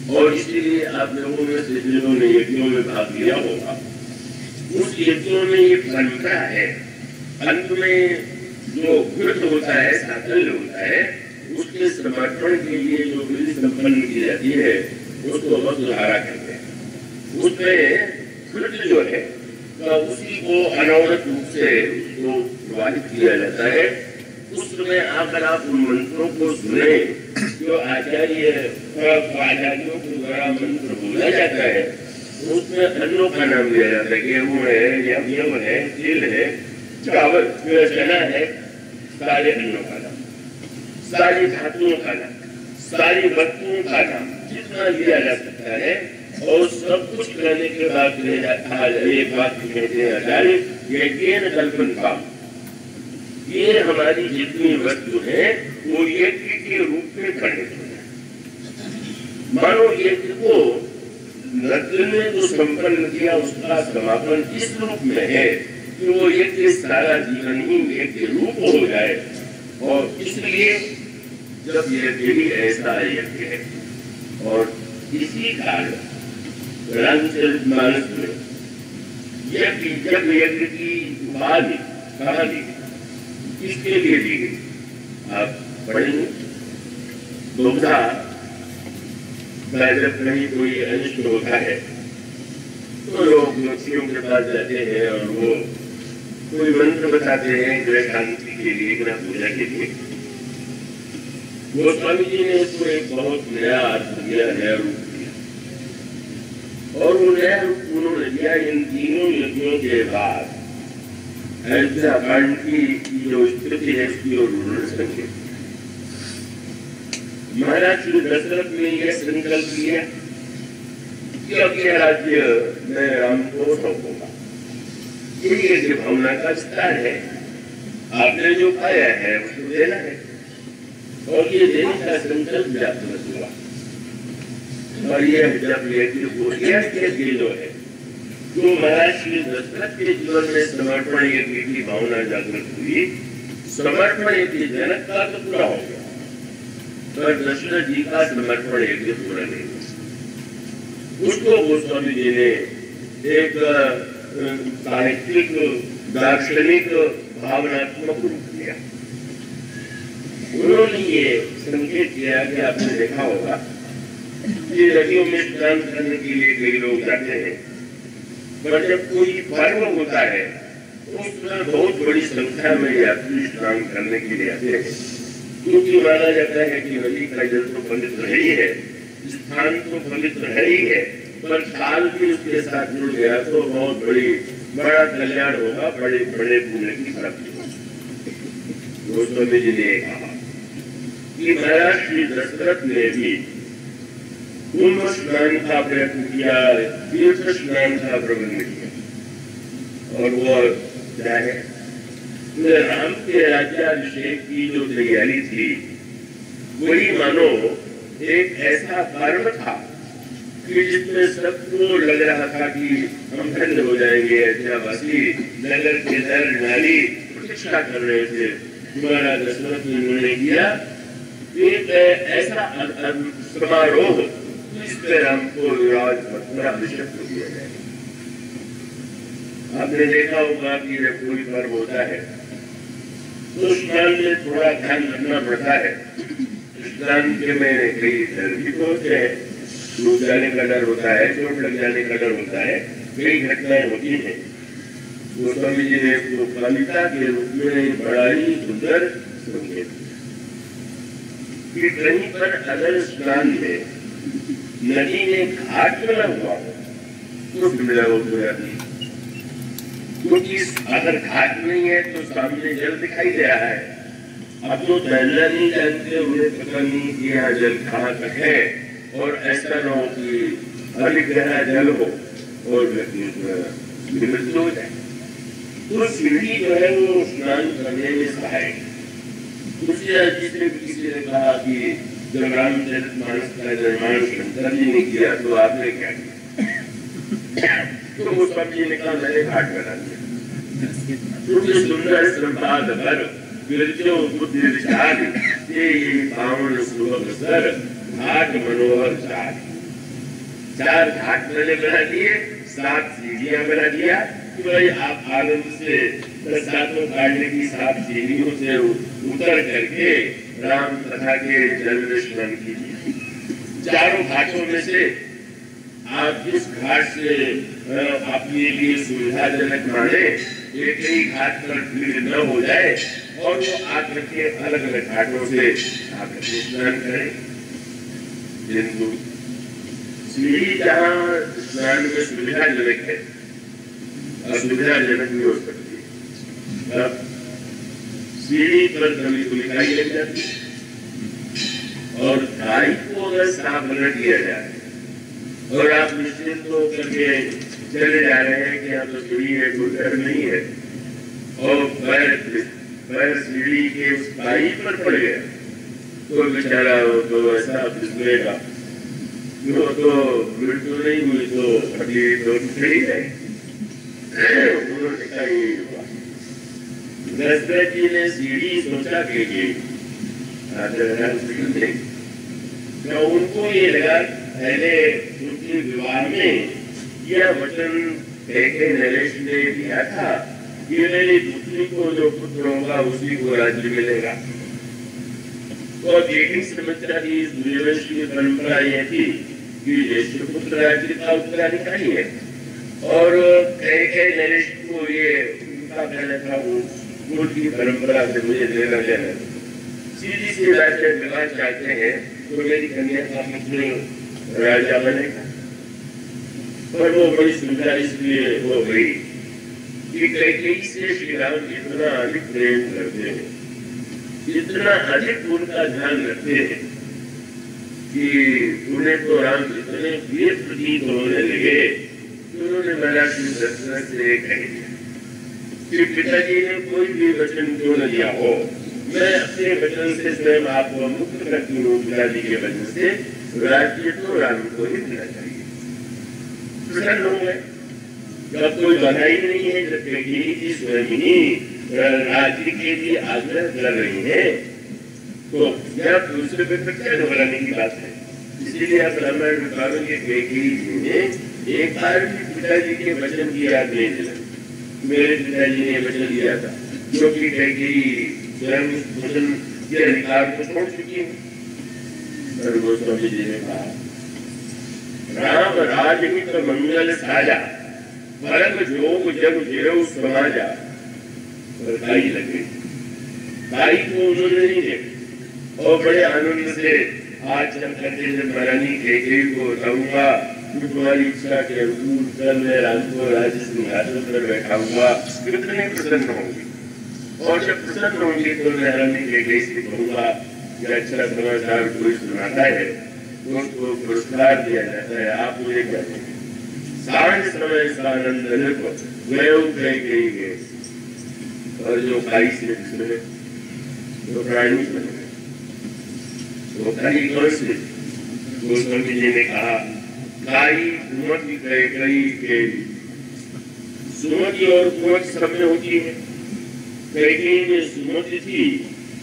[SPEAKER 1] और इसीलिए आप लोगों में से जिन्होंने यज्ञों में भाग लिया होगा, उस यज्ञों में ये परंपरा है, अंत में जो घृत होता है, साकल्य होता है, उसके समर्पण के लिए जो विधि संपन्न की जाती है उसको वसुधारा कहते हैं। उसमें घृत जो है तो उसी को अनवरत रूप से उसको प्रवाहित किया जाता है। उस समय आकर आप उन मंत्रों को सुने जो आचार्यों के द्वारा मंत्र बोला जाता है, उसमें अन्नों का नाम लिया जाता है। गेहूं है, यव है, तिल है, चावल, चना है, सारे अन्नों का नाम, सारी धातुओं का नाम, सारी वस्तुओं का नाम जितना लिया जा सकता है। और सब कुछ करने के बाद एक बात कहते हैं आचार्य, यज्ञ कल्पन काम, ये हमारी जितनी वस्तु है वो यज्ञ के रूप में खंडित हो जाए। मानो यज्ञ को नृत्य ने जो संपन्न किया उसका समापन इस रूप में है कि वो यज्ञ सारा जीवन ही यज्ञ रूप हो जाए। और इसलिए जब यज्ञ ही ऐसा यज्ञ है, और इसी कारण रामचरितमानस में यज्ञ की उपाधि कहानी इसके लिए दी गई। आप पढ़ेंगे बहुधा जब कहीं कोई अनिष्ट होता है तो लोग ज्योतिषियों के पास जाते हैं और वो कोई मंत्र बताते हैं ग्रह शांति के लिए, ग्रह पूजा के लिए। गोस्वामी जी ने इसको एक बहुत नया अर्थ दिया, नया रूप दिया। और वो नया रूप उन्होंने दिया इन तीनों यज्ञों के बाद। अयोध्या कांड की जो स्थिति है इसकी ओर उन्होंने संकेत। महाराज श्री दशरथ ने यह संकल्प लिया कि अब यह राज्य मैं राम को सौंपूंगा। यही यज्ञ भावना का विस्तार है। आपने जो पाया है उसको देना है, और ये देने का संकल्प जागृत हुआ। और यह जब यज्ञ जो है जो महाराज श्री दशरथ के जीवन में समर्पण यज्ञ की भावना जागृत हुई, समर्पण यज्ञ जनक का तो पूरा हो गया, पर दशरथ जी का समर्पण यज्ञ पूरा नहीं हुआ। उसको गोस्वामी जी ने एक साहित्यिक दार्शनिक भावनात्मक रूप दिया। उन्होंने ये संकेत किया कि आपने देखा होगा कि नदियों में स्नान करने के लिए कई लोग जाते हैं, पर जब कोई पर्व होता है तो उसमें बहुत बड़ी संख्या में यात्री स्नान करने के लिए आते हैं, क्योंकि माना जाता है कि नदी का जल तो पवित्र है ही है, स्थान तो पवित्र है ही है, पर काल भी उसके साथ जुड़ गया तो बहुत बड़ा कल्याण होगा, बड़े बड़े पुण्य की प्राप्ति होगी। गोस्वामी जी ने कहा कि महाराज श्री दशरथ ने भी कुंभ स्नान का प्रयत्न किया, तीर्थ स्नान का प्रबंध किया, और वो क्या है, राम के राज्याभिषेक की जो तैयारी थी वही मानो एक ऐसा पर्व था कि जिसमें सबको लग रहा था कि हम धन्य हो जाएंगे। अयोध्यावासी नगर के नर नारी प्रतीक्षा कर रहे थे। महाराज दशरथ ने निर्णय किया एक ऐसा समारोह जिसमें राम को राज्याभिषेक किया जाए। आपने देखा होगा कि जब कोई पर्व होता है तो स्नान में थोड़ा ध्यान रखना पड़ता है। स्नान के में कई डर भी होते हैं, डूब जाने का डर होता है, चोट लग जाने का डर होता है, कई घटनाएं होती हैं। गोस्वामी जी ने उसको कविता के रूप में बड़ा ही सुंदर संकेत कि कहीं पर अगर स्नान में नदी में घाट बना हुआ हो तो बिमला हो जाती, क्योंकि अगर घाट नहीं है तो सामने जल दिखाई दे रहा है। अब तो तैरना नहीं जानते उन्हें पता नहीं कि यहाँ जल कहाँ तक है, और ऐसा न हो कि अधिक गहरा जल हो और मृत्यु हो जाए। तो सीढ़ी जो है वो स्नान करने में सहायक। किसी ने कहा कि जब रामचरितमानस का निर्माण शंकर जी ने किया तो आपने क्या किया? तो वो सब जी ने कहा मैंने घाट बना दिया। सुंदर संपाद पर विरजो बुद्धि विचार ये पावन सुलभ सर घाट मनोहर चार घाट मैंने बना दिए, 7 सीढ़ियां बना दिया कि भाई आप आनंद से प्रसादों काटने की 7 सीढ़ियों से उतर करके राम कथा के जल में स्नान कीजिए। चारों घाटों में से आप जिस घाट से अपने लिए सुविधाजनक माने, एक ही घाट पर भीड़ न हो जाए और वो आकर के अलग अलग घाटों से आकर के स्नान करें। किंतु सीढ़ी जहाँ स्नान में सुविधाजनक है, असुविधाजनक नहीं हो सकती, तब सीढ़ी पर कभी कोई काई लग जाती, और काई को अगर साफ न किया जाए और आप निश्चिंत होकर के चले जा रहे हैं कि यहाँ तो सीढ़ी है, कोई डर नहीं है, और पैर सीढ़ी के उस काई पर पड़ गया तो बेचारा हो तो ऐसा फिसलेगा, वो तो मृत्यु नहीं हुई तो हड्डी तो टूट जाए। उन्होंने कहा यही हुआ। दशरथ जी ने सीढ़ी सोचा के लिए तो उनको ये लगा पहले उनके विवाह में यह वचन कैकेयी नरेश ने दिया था कि मेरी पुत्री को जो पुत्र होगा उसी को राज्य मिलेगा। तो लेकिन समझता थी सूर्यवंश की परंपरा यह थी कि ज्येष्ठ पुत्र राज्य का उत्तराधिकारी है, और कैकेयी नरेश को ये उनका कहना था उनकी परंपरा से मुझे लेना देना, सीधी सी बात है, विवाह चाहते हैं तो मेरी कन्या का पुत्र राजा बनेगा। पर वो बड़ी सुविधा इसलिए हो गई कि कैकेयी से श्री राम इतना अधिक प्रेम करते हैं, इतना अधिक उनका ध्यान रखते हैं कि उन्हें तो राम इतने प्रिय प्रतीत होने लगे कि उन्होंने महाराज दशरथ से कह दिया कि पिताजी ने कोई भी वचन क्यों न दिया हो, मैं अपने वचन से स्वयं आपको मुक्त करती हूँ। पिताजी के वचन से राज्य तो राम को ही मिलना चाहिए। प्रसन्न हो गए। जब कोई बधाई नहीं है, जब कैकेयी जी स्वयं ही राज्य के लिए आग्रह कर रही है, तो क्या दूसरे पे क्या घबराने की बात है। इसीलिए आप रामायण में पाएंगे कैकेयी जी ने एक बार भी पिताजी के वचन की याद नहीं दिलाई। मेरे पिताजी ने वचन दिया था, क्योंकि कैकेयी स्वयं वचन के अधिकार को छोड़ चुकी है। गोस्वामी जी ने कहा, राम राजहित मंगल साजा, परम जोग जग जेऊ समाजा। ताई लगे, ताई को उन्होंने नहीं देखा और बड़े आनंद से आज चल करके जब महारानी कैकेयी को बताऊंगा कि तुम्हारी इच्छा के अनुकूल कल मैं राम को राज्य सिंहासन पर बैठा हुआ, कितने प्रसन्न होंगे। और जब प्रसन्न होंगे तो महारानी कैकेयी से कहूंगा कि अच्छा समाचार कोई सुनाता है तो उसको पुरस्कार दिया जाता है। आप मुझे क्या देंगे। सांझ समय सानंद को कैकेयी गए और जो काई से सुने तो प्राणी बन गए। वो काई कौन से? गोस्वामी जी ने कहा, काई सुमति कैकेयी के। सुमति और कुमति सब में होती है। कैकेयी में सुमति थी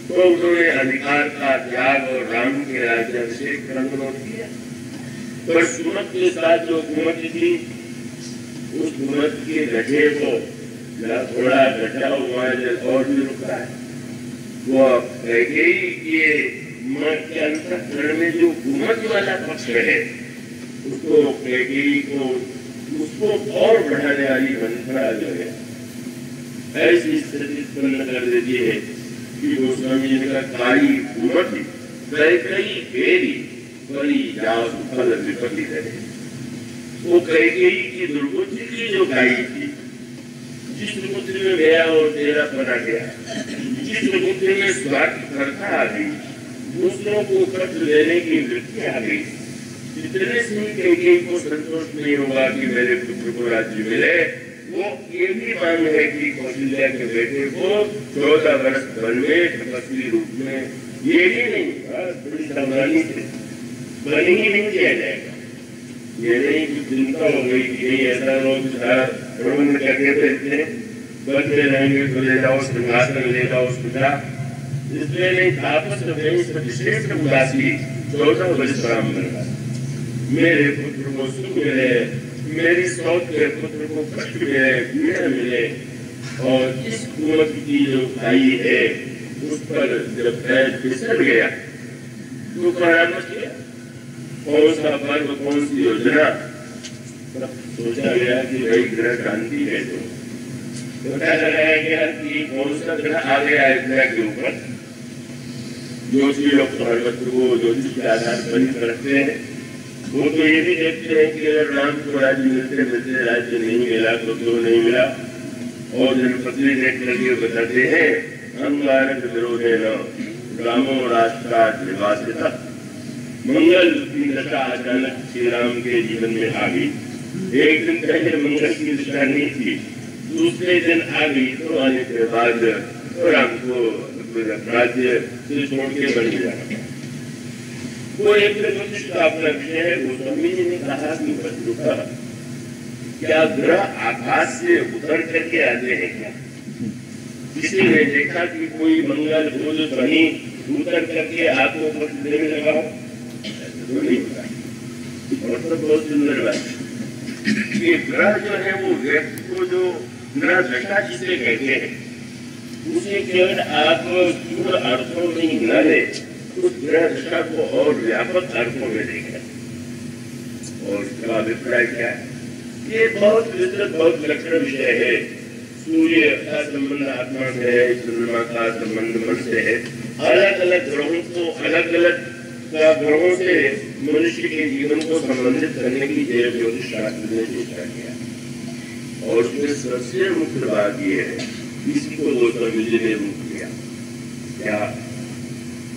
[SPEAKER 1] तो उन्होंने अधिकार का त्याग और राम के राज्याभिषेक का अनुरोध किया, पर सुमति के साथ जो कुमति थी, उस कुमति के गड्ढे को थोड़ा गड्ढा हुआ और भी रुका है। वो कैकेयी के मन के अंतःकरण में जो कुमति वाला पक्ष है, उसको कैकेयी को उसको और बढ़ाने वाली मंत्रणा जो है ऐसी स्थिति उत्पन्न कर देती है कि गोस्वामी जी ने कहा, काई कुमति कैकेयी फेरी बड़ी जाओ फल विपत्ति करे। वो कैकेयी की दुर्बुद्धि की जो काई थी, जिस दुर्बुद्धि में गया और तेरा बना गया, जिस दुर्बुद्धि में स्वार्थ करता आ गई, दूसरों को कष्ट देने की वृत्ति आ गई, इतने से कैकेयी को संतोष नहीं होगा कि मेरे पुत्र को राज्य मिले। वो ये भी मांग है कि कौशल्या के बेटे को 14 वर्ष वन में तपस्वी रूप में, ये भी नहीं, बड़ी सावधानी से बन ही नहीं किया जाएगा। ये नहीं कि चिंता हो गई कि ऐसा लोग प्रबंध करके रहते बनते रहेंगे तो ले जाओ सिंहासन, ले जाओ सुधा। इसलिए नहीं, तापस विशेष उदासी 14 वर्ष ब्राह्मण, मेरे पुत्र को सुख मिले, मेरी सौत के पुत्र को कष्ट मिले, पीड़ा मिले। और इस कुमति की जो खाई है उस पर जब पैर फिसल गया तो परामर्श किया, कौन सा पर्व, कौन सी योजना। सोचा गया कि भाई ग्रह क्रांति है, तो पता लगाया गया कि कौन सा ग्रह आ गया है ग्रह के ऊपर। ज्योतिषी लोग पर्वत को ज्योतिष के आधार पर ही रखते हैं। वो तो ये भी देखते हैं कि अगर राम को राज्य मिलते मिलते राज्य नहीं मिला तो क्यों नहीं मिला। और जनपति देख करके बताते हैं, अंगारक विरोधे न रामो राष्ट्रा निवासिता। मंगल की दशा अचानक श्री राम के जीवन में आ गई। एक दिन पहले मंगल की दशा नहीं थी, दूसरे दिन आ गई, तो आने के बाद राम को राज्य से छोड़ के बन गया। वो एक ज्योतिष का अपना विषय है। गोस्वामी जी ने कहा कि बच्चों, क्या ग्रह आकाश से उतर करके आते हैं क्या? किसी ने देखा कि कोई मंगल बुध शनि उतर करके आपको कष्ट देने लगा हो? तो नहीं होता। और तो बहुत सुंदर बात, ये ग्रह जो है वो व्यक्ति को जो ग्रह दशा जिसे कहते हैं, उसे केवल आप स्थूल अर्थों में ही न ले, उस ग्रह दशा को और व्यापक अर्थों में देखें। और उसका अभिप्राय क्या है? ये बहुत विस्तृत, बहुत विलक्षण विषय है। सूर्य का संबंध आत्मा से है, चंद्रमा का संबंध मन से है। अलग अलग ग्रहों को अलग अलग ग्रहों से मनुष्य के जीवन को संबंधित करने की जैव ज्योतिष शास्त्र ने चेष्टा किया और उसमें सबसे मुख्य बात यह है, इसी को गोस्वामी जी ने रूप किया। क्या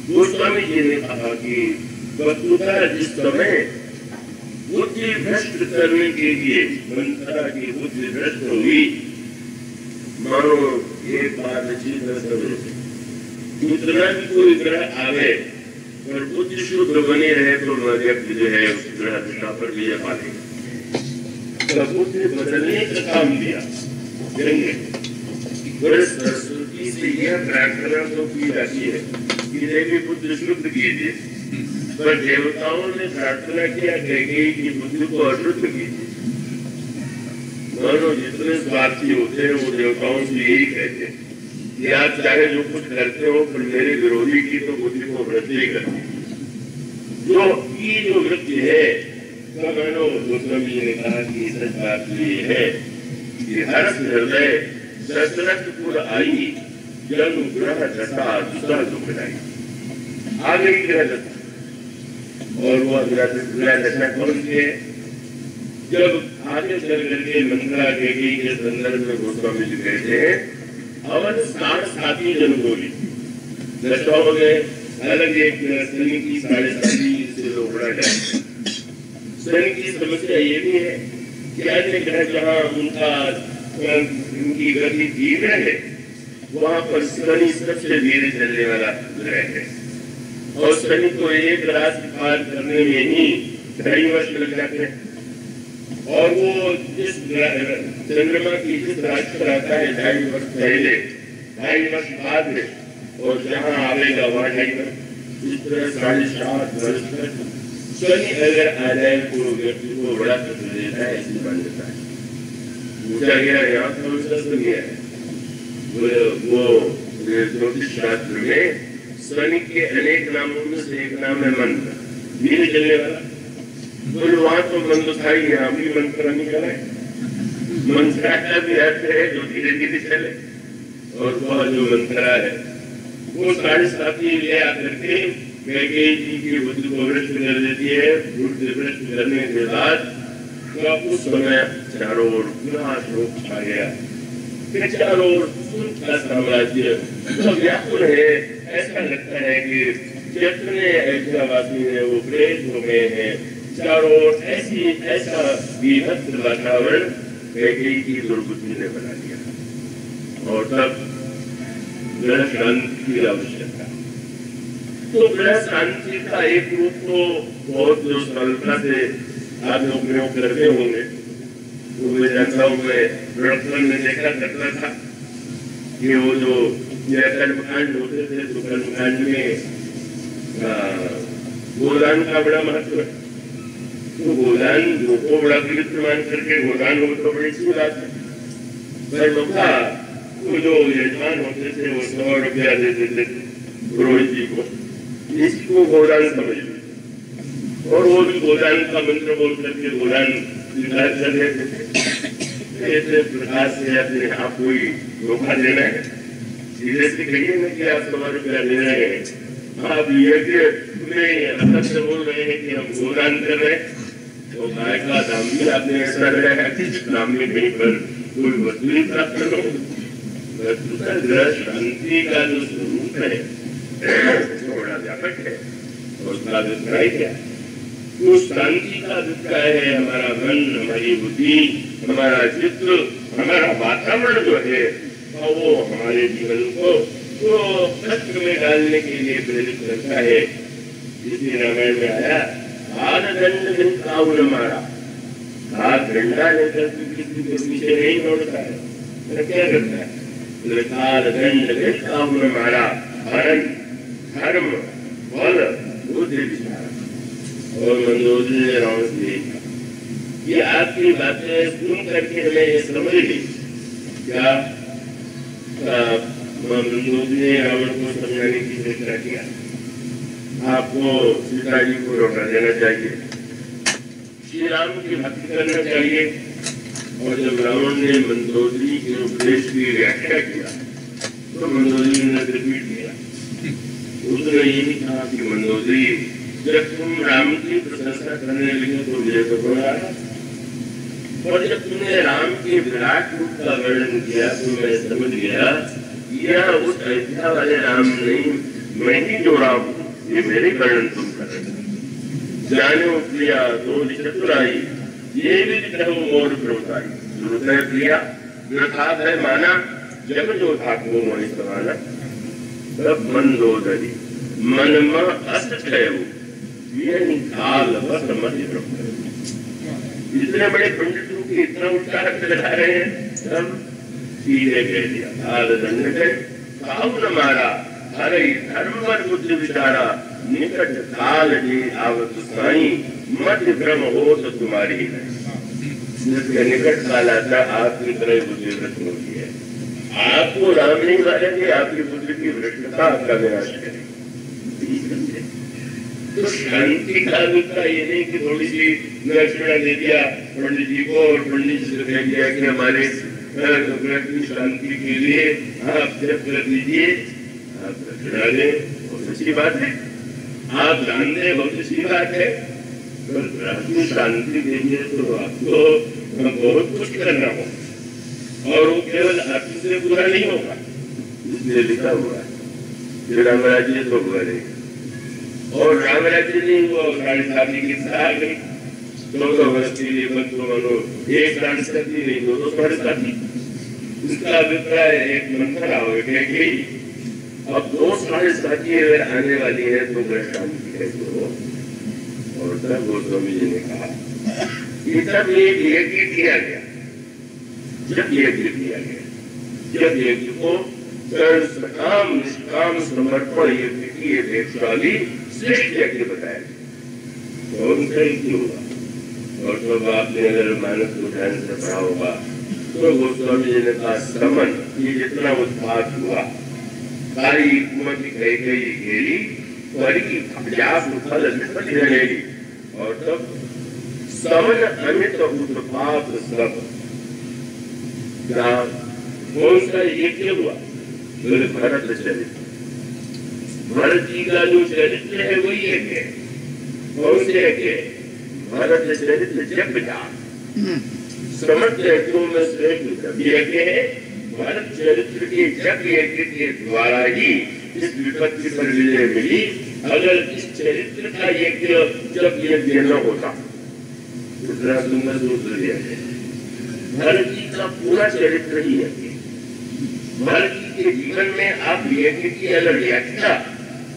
[SPEAKER 1] गोस्वामी जी ने कहा कि वस्तुतः जिस समय बुद्धि भ्रष्ट करने के लिए मंथरा की बुद्धि भ्रष्ट हुई, मानो एक बात अच्छी तरह समझे, कितना भी कोई ग्रह आवे और बुद्धि शुद्ध बने रहे तो व्यक्ति जो है उस ग्रह दशा पर विजय पालेगा। तो बुद्धि बदलने का काम दिया सरस्वती से यह प्रार्थना तो की जाती है कि देवी बुद्धि शुद्ध कीजिए, पर देवताओं ने प्रार्थना किया कि बुद्धि को अशुद्ध कीजिए। मानो जितने स्वार्थी होते हैं वो देवताओं से यही कहते हैं कि आप चाहे जो कुछ करते हो पर मेरे विरोधी की तो बुद्धि को भ्रष्ट ही करती। तो ये जो वृत्ति है, मानो गोस्वामी जी ने कहा कि सच बात ये है कि हर हृदय दशरथपुर आई जन ग्रह दशा दूसरा दुख लाई। आगे ग्रह दशा, और वो ग्रह दशा कौन सी है? जब आगे चल करके मंत्रा देवी के संदर्भ में गोस्वामी जी कहते हैं अवध 7 जन बोली दशाओं में अलग एक शनि की 7.5 से रोकड़ा जाए। शनि की समस्या ये भी है कि अन्य ग्रह जहाँ उनकी गति धीमे है वहां पर शनि सबसे धीरे चलने वाला ग्रह है और शनि को एक राशि पार करने में ही 2.5 वर्ष लग जाते हैं। और वो जिस चंद्रमा की जिस राशि पर आता है 2.5 वर्ष पहले 2.5 वर्ष बाद में और जहाँ आवेगा वहाँ 2.5 वर्ष, इस तरह 7.5 वर्ष तक शनि अगर आ जाए तो व्यक्ति को बड़ा कष्ट देता है, ऐसी मान्यता है। पूछा गया यहाँ कौन सा शनि है? वो ज्योतिष शास्त्र में शनि के अनेक नामों में से एक नाम है मंत्र, धीरे चलने वाला। तो वहां तो मंत्र था ही, यहाँ भी मंत्र निकला है। मंत्रा का भी अर्थ है जो धीरे धीरे चले, और वह जो मंत्रा है वो 7.5 ले आकर के कैकेयी जी की बुद्धि को भ्रष्ट कर देती है। बुद्धि भ्रष्ट करने के बाद तो उस समय चारों ओर शोक छा गया, फिर चारों ओर का साम्राज्य तो व्याकुल है। ऐसा लगता है कि जितने अयोध्यावासी हैं वो प्रेरित हो गए हैं। चारों ओर ऐसा विभक्त वातावरण कैकेयी की दुर्बुद्धि ने बना दिया और तब ग्रह शांति की आवश्यकता। तो ग्रह शांति का एक रूप तो बहुत जो सरलता से आप लोग प्रयोग करते होंगे, तो मैं जानता हूँ, मैं प्रवचन में देखा करता था कि वो जो कर्मकांड होते थे तो कर्मकांड में गोदान का बड़ा महत्व है। तो गोदान को बड़ा पवित्र मान करके गोदान हो तो बड़ी अच्छी बात है। पर लोका वो जो यजमान होते थे वो 100 रुपया देते थे पुरोहित जी को, इसको गोदान समझ ली और वो भी गोदान का मंत्र बोल करके गोदान स्वीकार कर लेते थे। ऐसे प्रकार से अपने आप को ही धोखा देना है। सीधे से कहिए ना कि आप 100 रुपया दे रहे हैं, आप यज्ञ में अलग से बोल रहे हैं कि हम गोदान कर रहे हैं, तो गाय का दाम भी आपने ऐसा लगाया है कि दाम में कहीं पर कोई वस्तु ही प्राप्त करो। ग्रह शांति का जो स्वरूप है बड़ा व्यापक है और उसका अभिप्राय क्या है? तो शांति का अभिप्राय है हमारा मन, हमारी बुद्धि, हमारा चित्त, हमारा वातावरण जो है वो हमारे जीवन को तो कष्ट में डालने के लिए प्रेरित करता है। इसी रामायण में आया हाथ दंड काउन मारा, हाथ डंडा लेकर किसी के पीछे नहीं दौड़ता है, तो क्या करता है? दंड काउन मारा, हरण धर्म बल बुद्धि विचार। और मंदोदरी ने रावण से ये आपकी बातें सुन करके हमें ये समझ ली क्या? मंदोदरी ने रावण को समझाने की चेष्टा किया, आपको सीता जी को लौटा देना चाहिए, श्री राम की भक्ति करना चाहिए। और जब रावण ने मंदोदरी के उपदेश की व्याख्या किया तो मंदोदरी ने रिपीट किया। उसने यही कहा कि मंदोदरी जब तुम राम की प्रशंसा करने लगे तो मुझे तो बोला, और जब तुमने राम के विराट रूप का वर्णन किया तो मैं समझ गया यह उस अयोध्या वाले राम नहीं, मैं ही जो राम हूँ, ये मेरे वर्णन तुम कर रहे हो। जानो प्रिया तो चतुराई, ये भी कहूँ मोर प्रोताई। श्रुतय प्रिया प्रसाद है माना, जब जो ठाकुर मोहि समाना। तब मन दो दरी मन में अस्त ठहरो, ये काल बस मति ब्रह्म। इतने बड़े पंडित रूप के इतना उच्चारण लगा रहे हैं, तब सीधे कह दिया काल दंड गए काऊ न मारा, हरे धर्म पर बुद्धि विचारा। निकट काल जी आवत साई, मध्य भ्रम हो तो तुम्हारी नहीं। जिसके निकट काल आता आपकी तरह बुद्धि भ्रष्ट होती है। आपको राम नहीं मारेंगे, आपकी बुद्धि की भ्रष्टता आपका विनाश करेगी। तो शांति का अभिप्राय ये नहीं कि थोड़ी सी दक्षिणा दे दिया पंडित जी को और पंडित जी से कह दिया कि हमारे ग्रह की शांति के लिए आप जब कर लीजिए, आप दक्षिणा दें, बहुत अच्छी बात है। आप जान दें, बहुत अच्छी बात है। पर ग्रह की शांति के लिए तो आपको बहुत कुछ करना होगा, और वो केवल आपसे पूरा नहीं होगा। इसलिए लिखा हुआ है राम राज्य तो हुआ नहीं, और राम राज्य नहीं हुआ, साढ़े साथी की आ गई 14 वर्ष के लिए बंधु मनो, एक साढ़े साथी नहीं, 2 साढ़े साथी। इसका अभिप्राय एक मंथरा हो गई। अब 2 साढ़े साथी अगर आने वाली है तो वह शांति है। और तब गोस्वामी जी ने कहा कि तब एक यज्ञ किया गया। जब यज्ञ किया गया, जब यज्ञ को सकाम निष्काम समर्पण यज्ञ की एक श्रेष्ठ यज्ञ बताया, तो उनका यज्ञ हुआ। और तब आपने अगर मानस को ध्यान से पढ़ा होगा तो गोस्वामी जी ने कहा समन, ये जितना उत्पाद हुआ, सारी कुमति कही गई घेरी, परी अभ्यास फल निकली। और तब समन अमित उत्पाद सब क्या कौन सा यज्ञ हुआ? भरत चरित्र। भरत जी का जो चरित्र है वही यज्ञ है। कौन से यज्ञ? भरत चरित्र जग जाप समर्थ यज्ञों में श्रेष्ठ यज्ञ है। भरत चरित्र के जग यज्ञ के द्वारा ही इस विपत्ति पर विजय मिली। अगर इस चरित्र का यज्ञ जब यज्ञ न होता, इतना सुंदर सूत्र दिया है। भरत जी का पूरा चरित्र ही यज्ञ। भरत जी के जीवन में आप यज्ञ की अगर व्याख्या,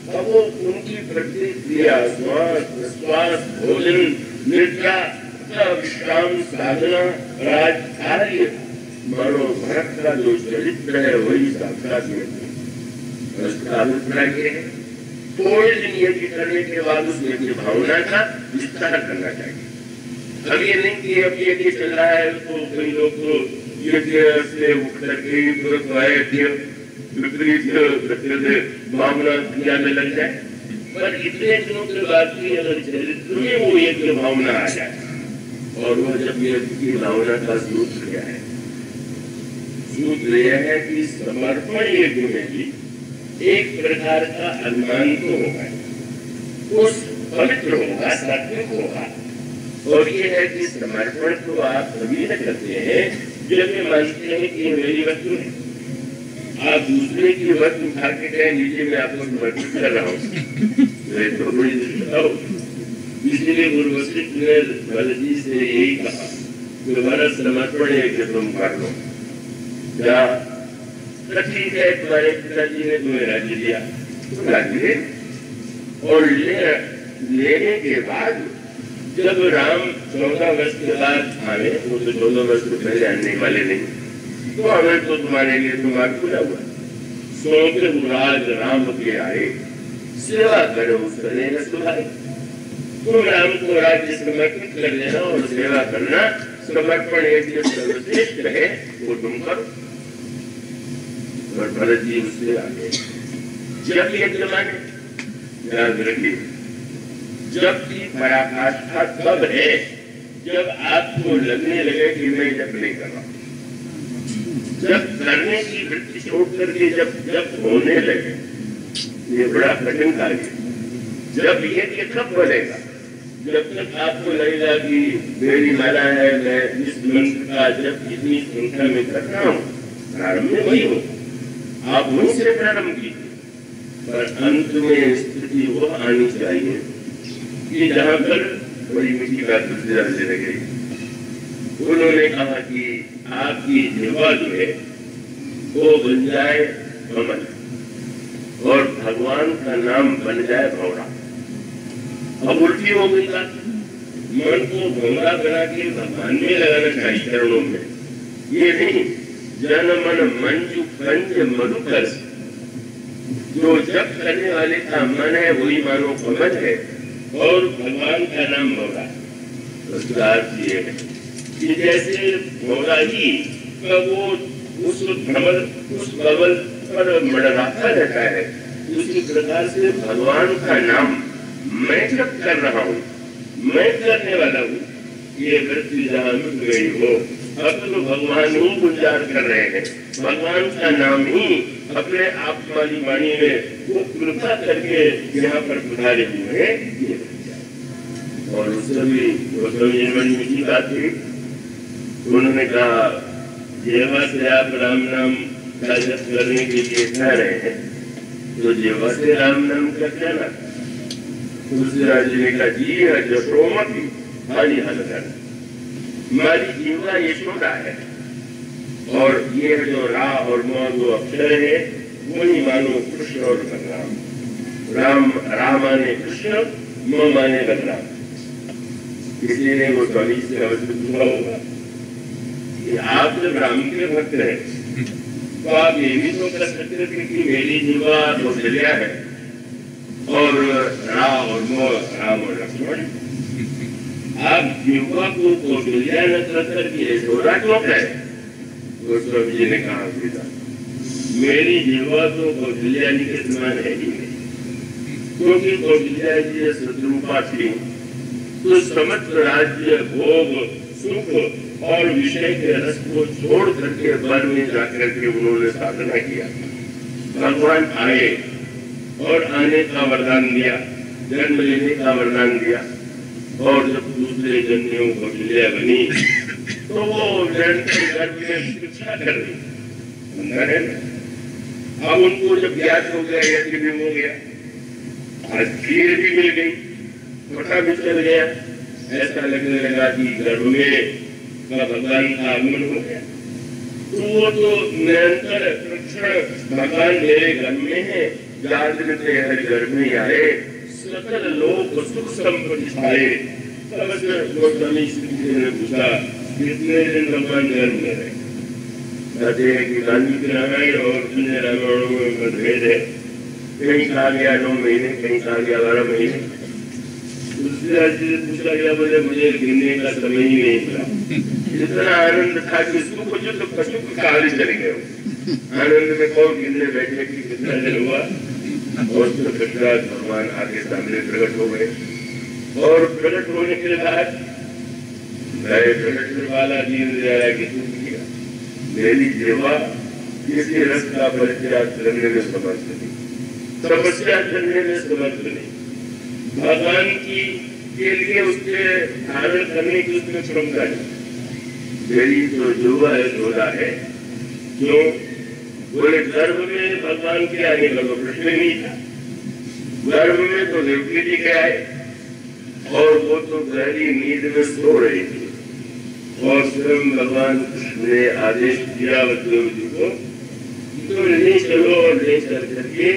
[SPEAKER 1] तब वो उनकी प्रतिक्रिया, श्वास प्रश्वास, भोजन, निद्रा, विश्राम, साधना, राजकार्य, मानो भरत का जो चरित्र है वही साक्षात यज्ञ। उसका अभिप्राय है थोड़े दिन यज्ञ करने के बाद उस यज्ञ भावना का विस्तार करना चाहिए। अब ये नहीं कि अब यज्ञ चल रहा है तो कई लोग तो यज्ञ से उठ करके तुरंत विपरीत भावना क्रिया में लग जाए। पर इतने दिनों के बाद भी अगर चरित्र में वो यज्ञ भावना आ जाए, और वह जब यज्ञ की भावना का सूत्र क्या है? सूत्र यह है कि समर्पण यज्ञ में भी एक प्रकार का अनुमान तो होगा, उस पवित्र होगा, सात्विक होगा। और ये है कि समर्पण तो आप सभी न करते हैं जब ये मानते हैं कि मेरी वस्तु है। आप दूसरे की वस्तु उठा के कहें नीचे मैं आपको समर्पित कर रहा हूँ, तो बड़ी दिक्कत हो। इसलिए गुरु वशिष्ठ ने भरत जी से यही कहा कि भरत समर्पण है कि तुम कर लो। क्या ठीक है, तुम्हारे पिताजी ने तुम्हें राज्य दिया, तुम राज्य ले। और लेने के बाद जब राम 14 वर्ष के बाद आए, वो तो 14 वर्ष के पहले आने वाले नहीं, तो हमें तो तुम्हारे लिए तुम्हारा खुला हुआ सौंपे राज राम के आए, सेवा करो उसने सुधारे। तुम राम को राज्य समर्पित कर देना और सेवा करना समर्पण यज्ञ सर्वश्रेष्ठ है, वो तुम करो। और भरत जी उससे आगे जब यज्ञ माने, याद रखिए, जब की पराकाष्ठा तब है जब आपको लगने लगे कि मैं जब नहीं कर रहा। जब करने की वृत्ति छोड़ करके जब होने लगे, ये बड़ा कठिन कार्य। जब ये कब बनेगा? जब तक आपको लगेगा कि मेरी माला है, मैं इस मंत्र का जब इतनी संख्या में कर रहा हूँ, प्रारंभ में वही हो, आप वहीं से प्रारंभ कीजिए। पर अंत में स्थिति वो आनी चाहिए कि जहां पर बड़ी मीठी बात तुलसीदास जी ने कही। उन्होंने कहा कि आपकी जिह्वा जो है वो बन जाए कमल और भगवान का नाम बन जाए भौरा। अब उल्टी हो गई बात, मन को भौरा बना के भगवान में लगाना चाहिए, चरणों में, ये नहीं। जन मन मंजू पंच मधुकर, जो जप करने वाले का मन है वही मानो कमल है और भगवान का नाम भौरा। उसका अर्थ ये है कि जैसे भौरा ही वो उस भ्रमर उस बबल पर मंडराता रहता है, उसी प्रकार से भगवान का नाम मैं जब कर रहा हूँ, मैं करने वाला हूँ, ये वृत्ति जहाँ मिट गई हो, अब तो भगवान ही गुंजार कर रहे हैं, भगवान का नाम ही अपने आप वाली वाणी में वो कृपा करके यहाँ पर पुधारे हुए हैं। और उससे भी बड़ी मीठी बात थी, उन्होंने कहा जेवा से आप राम नाम का जप करने के लिए कह रहे हैं, तो जेवा से राम नाम का कहना। तुलसीदास जी ने कहा जी है जसोमती हानि हलकर, हमारी जीवा यशोदा है और ये जो रा और म दो अक्षर है वही मानो कृष्ण और बलराम। राम माने कृष्ण, म माने बलराम। किसी ने वो स्वामी से अवश्य पूछा होगा कि आप जब राम के भक्त हैं तो आप ये भी तो कर सकते थे कि मेरी जीवा कौशल्या है और रा और म राम और लक्ष्मण। आप जीवा को कौशल्या न करके यशोदा क्यों कहे? गोस्वामी जी ने कहा सीधा, मेरी जीवा तो कौशल्या जी के समान है ही नहीं, क्योंकि कौशल्या जी शत्रुपा थी तो समस्त राज्य भोग सुख और विषय के रस को छोड़ करके वन में जाकर के उन्होंने साधना किया। भगवान आए और आने का वरदान दिया, जन्म लेने का वरदान दिया, और जब दूसरे जन्मों कौशल्या बनी तो वो निरंतर गर्भ में शिक्षा कर रही अंदर है ना। अब उनको जब ज्ञात हो गया, यज्ञ भी हो गया, आज खीर भी मिल गई, छोटा भी चल गया, ऐसा लगने लगा कि गर्भ में भगवान का आगमन हो गया। तो वो तो निरंतर प्रक्षण भगवान मेरे घर में है, जागृत हर घर में आए, सकल लोक सुख संपत्ति छाए। तब गोस्वामी श्री जी ने पूछा कितने दिन भगवान घर में रहे? कहते हैं कि वाल्मीकि रामायण और अन्य रामायणों में मतभेद है, कहीं कहा गया 9 महीने, कहीं कहा गया 12 महीने। तुलसीदास जी से पूछा गया, बोले मुझे गिनने का समय ही नहीं मिला, इतना आनंद था कि सुख जो तो कशुक काले चले गए। आनंद में कौन गिनने बैठे कि कितना दिन हुआ? और तो कृष्णराज भगवान आगे सामने प्रकट हो गए, और प्रकट होने के बाद प्रकट वाला दीन दयाला की किया, मेरी जीवा किसी रस का परित्याग करने में समर्थ नहीं, तपस्या करने में समर्थ नहीं, भगवान की के लिए उसके धारण करने की उसमें क्षमता नहीं। मेरी जो जुवा है झोला है, जो बोले गर्भ में भगवान के आने का तो प्रश्न नहीं था। गर्भ में तो देवकी जी के आए और वो तो गहरी नींद में सो रही थी, और स्वयं भगवान ने आदेश दिया देव जी को तो ले चलो, और ले चल करके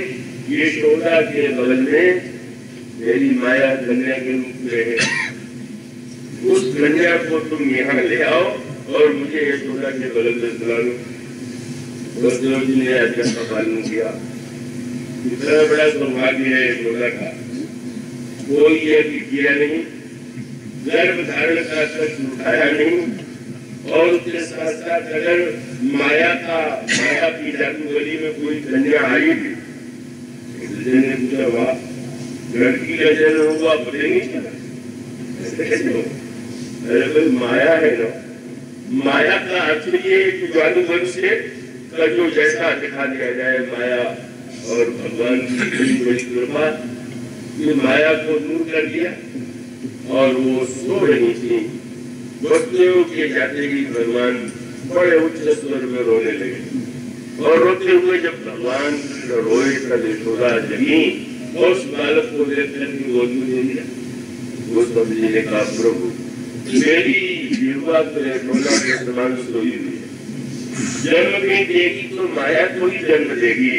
[SPEAKER 1] यशोदा के बगल में मेरी माया कन्या के रूप में है, उस कन्या को तुम यहाँ ले आओ और मुझे यशोदा के बगल में बुला लो। देव जी ने आज्ञा का पालन किया। इतना बड़ा सौभाग्य है यशोदा का, कोई ये किया नहीं, गर्भ धारण का कष्ट उठाया नहीं, और उसके साथ साथ अगर माया की जादूगरी में कोई कन्या आई थी, ने पूछा वाह लड़की का जन्म हुआ पता नहीं चला, ऐसे कैसे हो? अरे भाई माया है ना, माया का अर्थ ये कि जादूगर से जो जैसा दिखा दिया जाए माया, और भगवान की बड़ी बड़ी कृपा कि माया को दूर कर दिया और वो सो रही थी। बच्चों के जाते ही भगवान बड़े उच्च स्वर में रोने लगे और रोते हुए जब भगवान रोए तब यशोदा जगी और उस बालक को देखकर के गोद में ले लिया। वो जी ने कहा, प्रभु मेरी युवा तो यशोदा के समान सोई हुई है, जन्म नहीं देगी तो माया को ही जन्म देगी।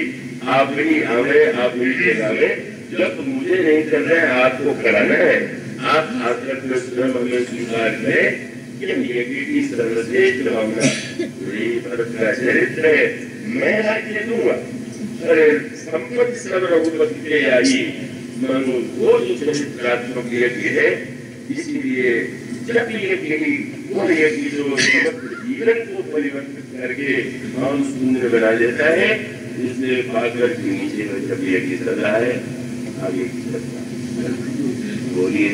[SPEAKER 1] आप ही आवे, आप ही जगावे, जब मुझे नहीं करना है आपको कराना है। आप आकर के स्वयं हमें स्वीकार करें कि ये सर्वश्रेष्ठ भावना भरत का चरित्र है, मैं राज्य दूंगा। अरे संपत्ति सब रघुपति के आई, मनु वो जो चरित्रात्मक यज्ञ है, इसीलिए जब यज्ञ वो यज्ञ जो समग्र जीवन को परिवर्तित करके हम सुंदर बना देता है, इसलिए पाकर के नीचे में जब यज्ञ सदा है आगे की बोलिए।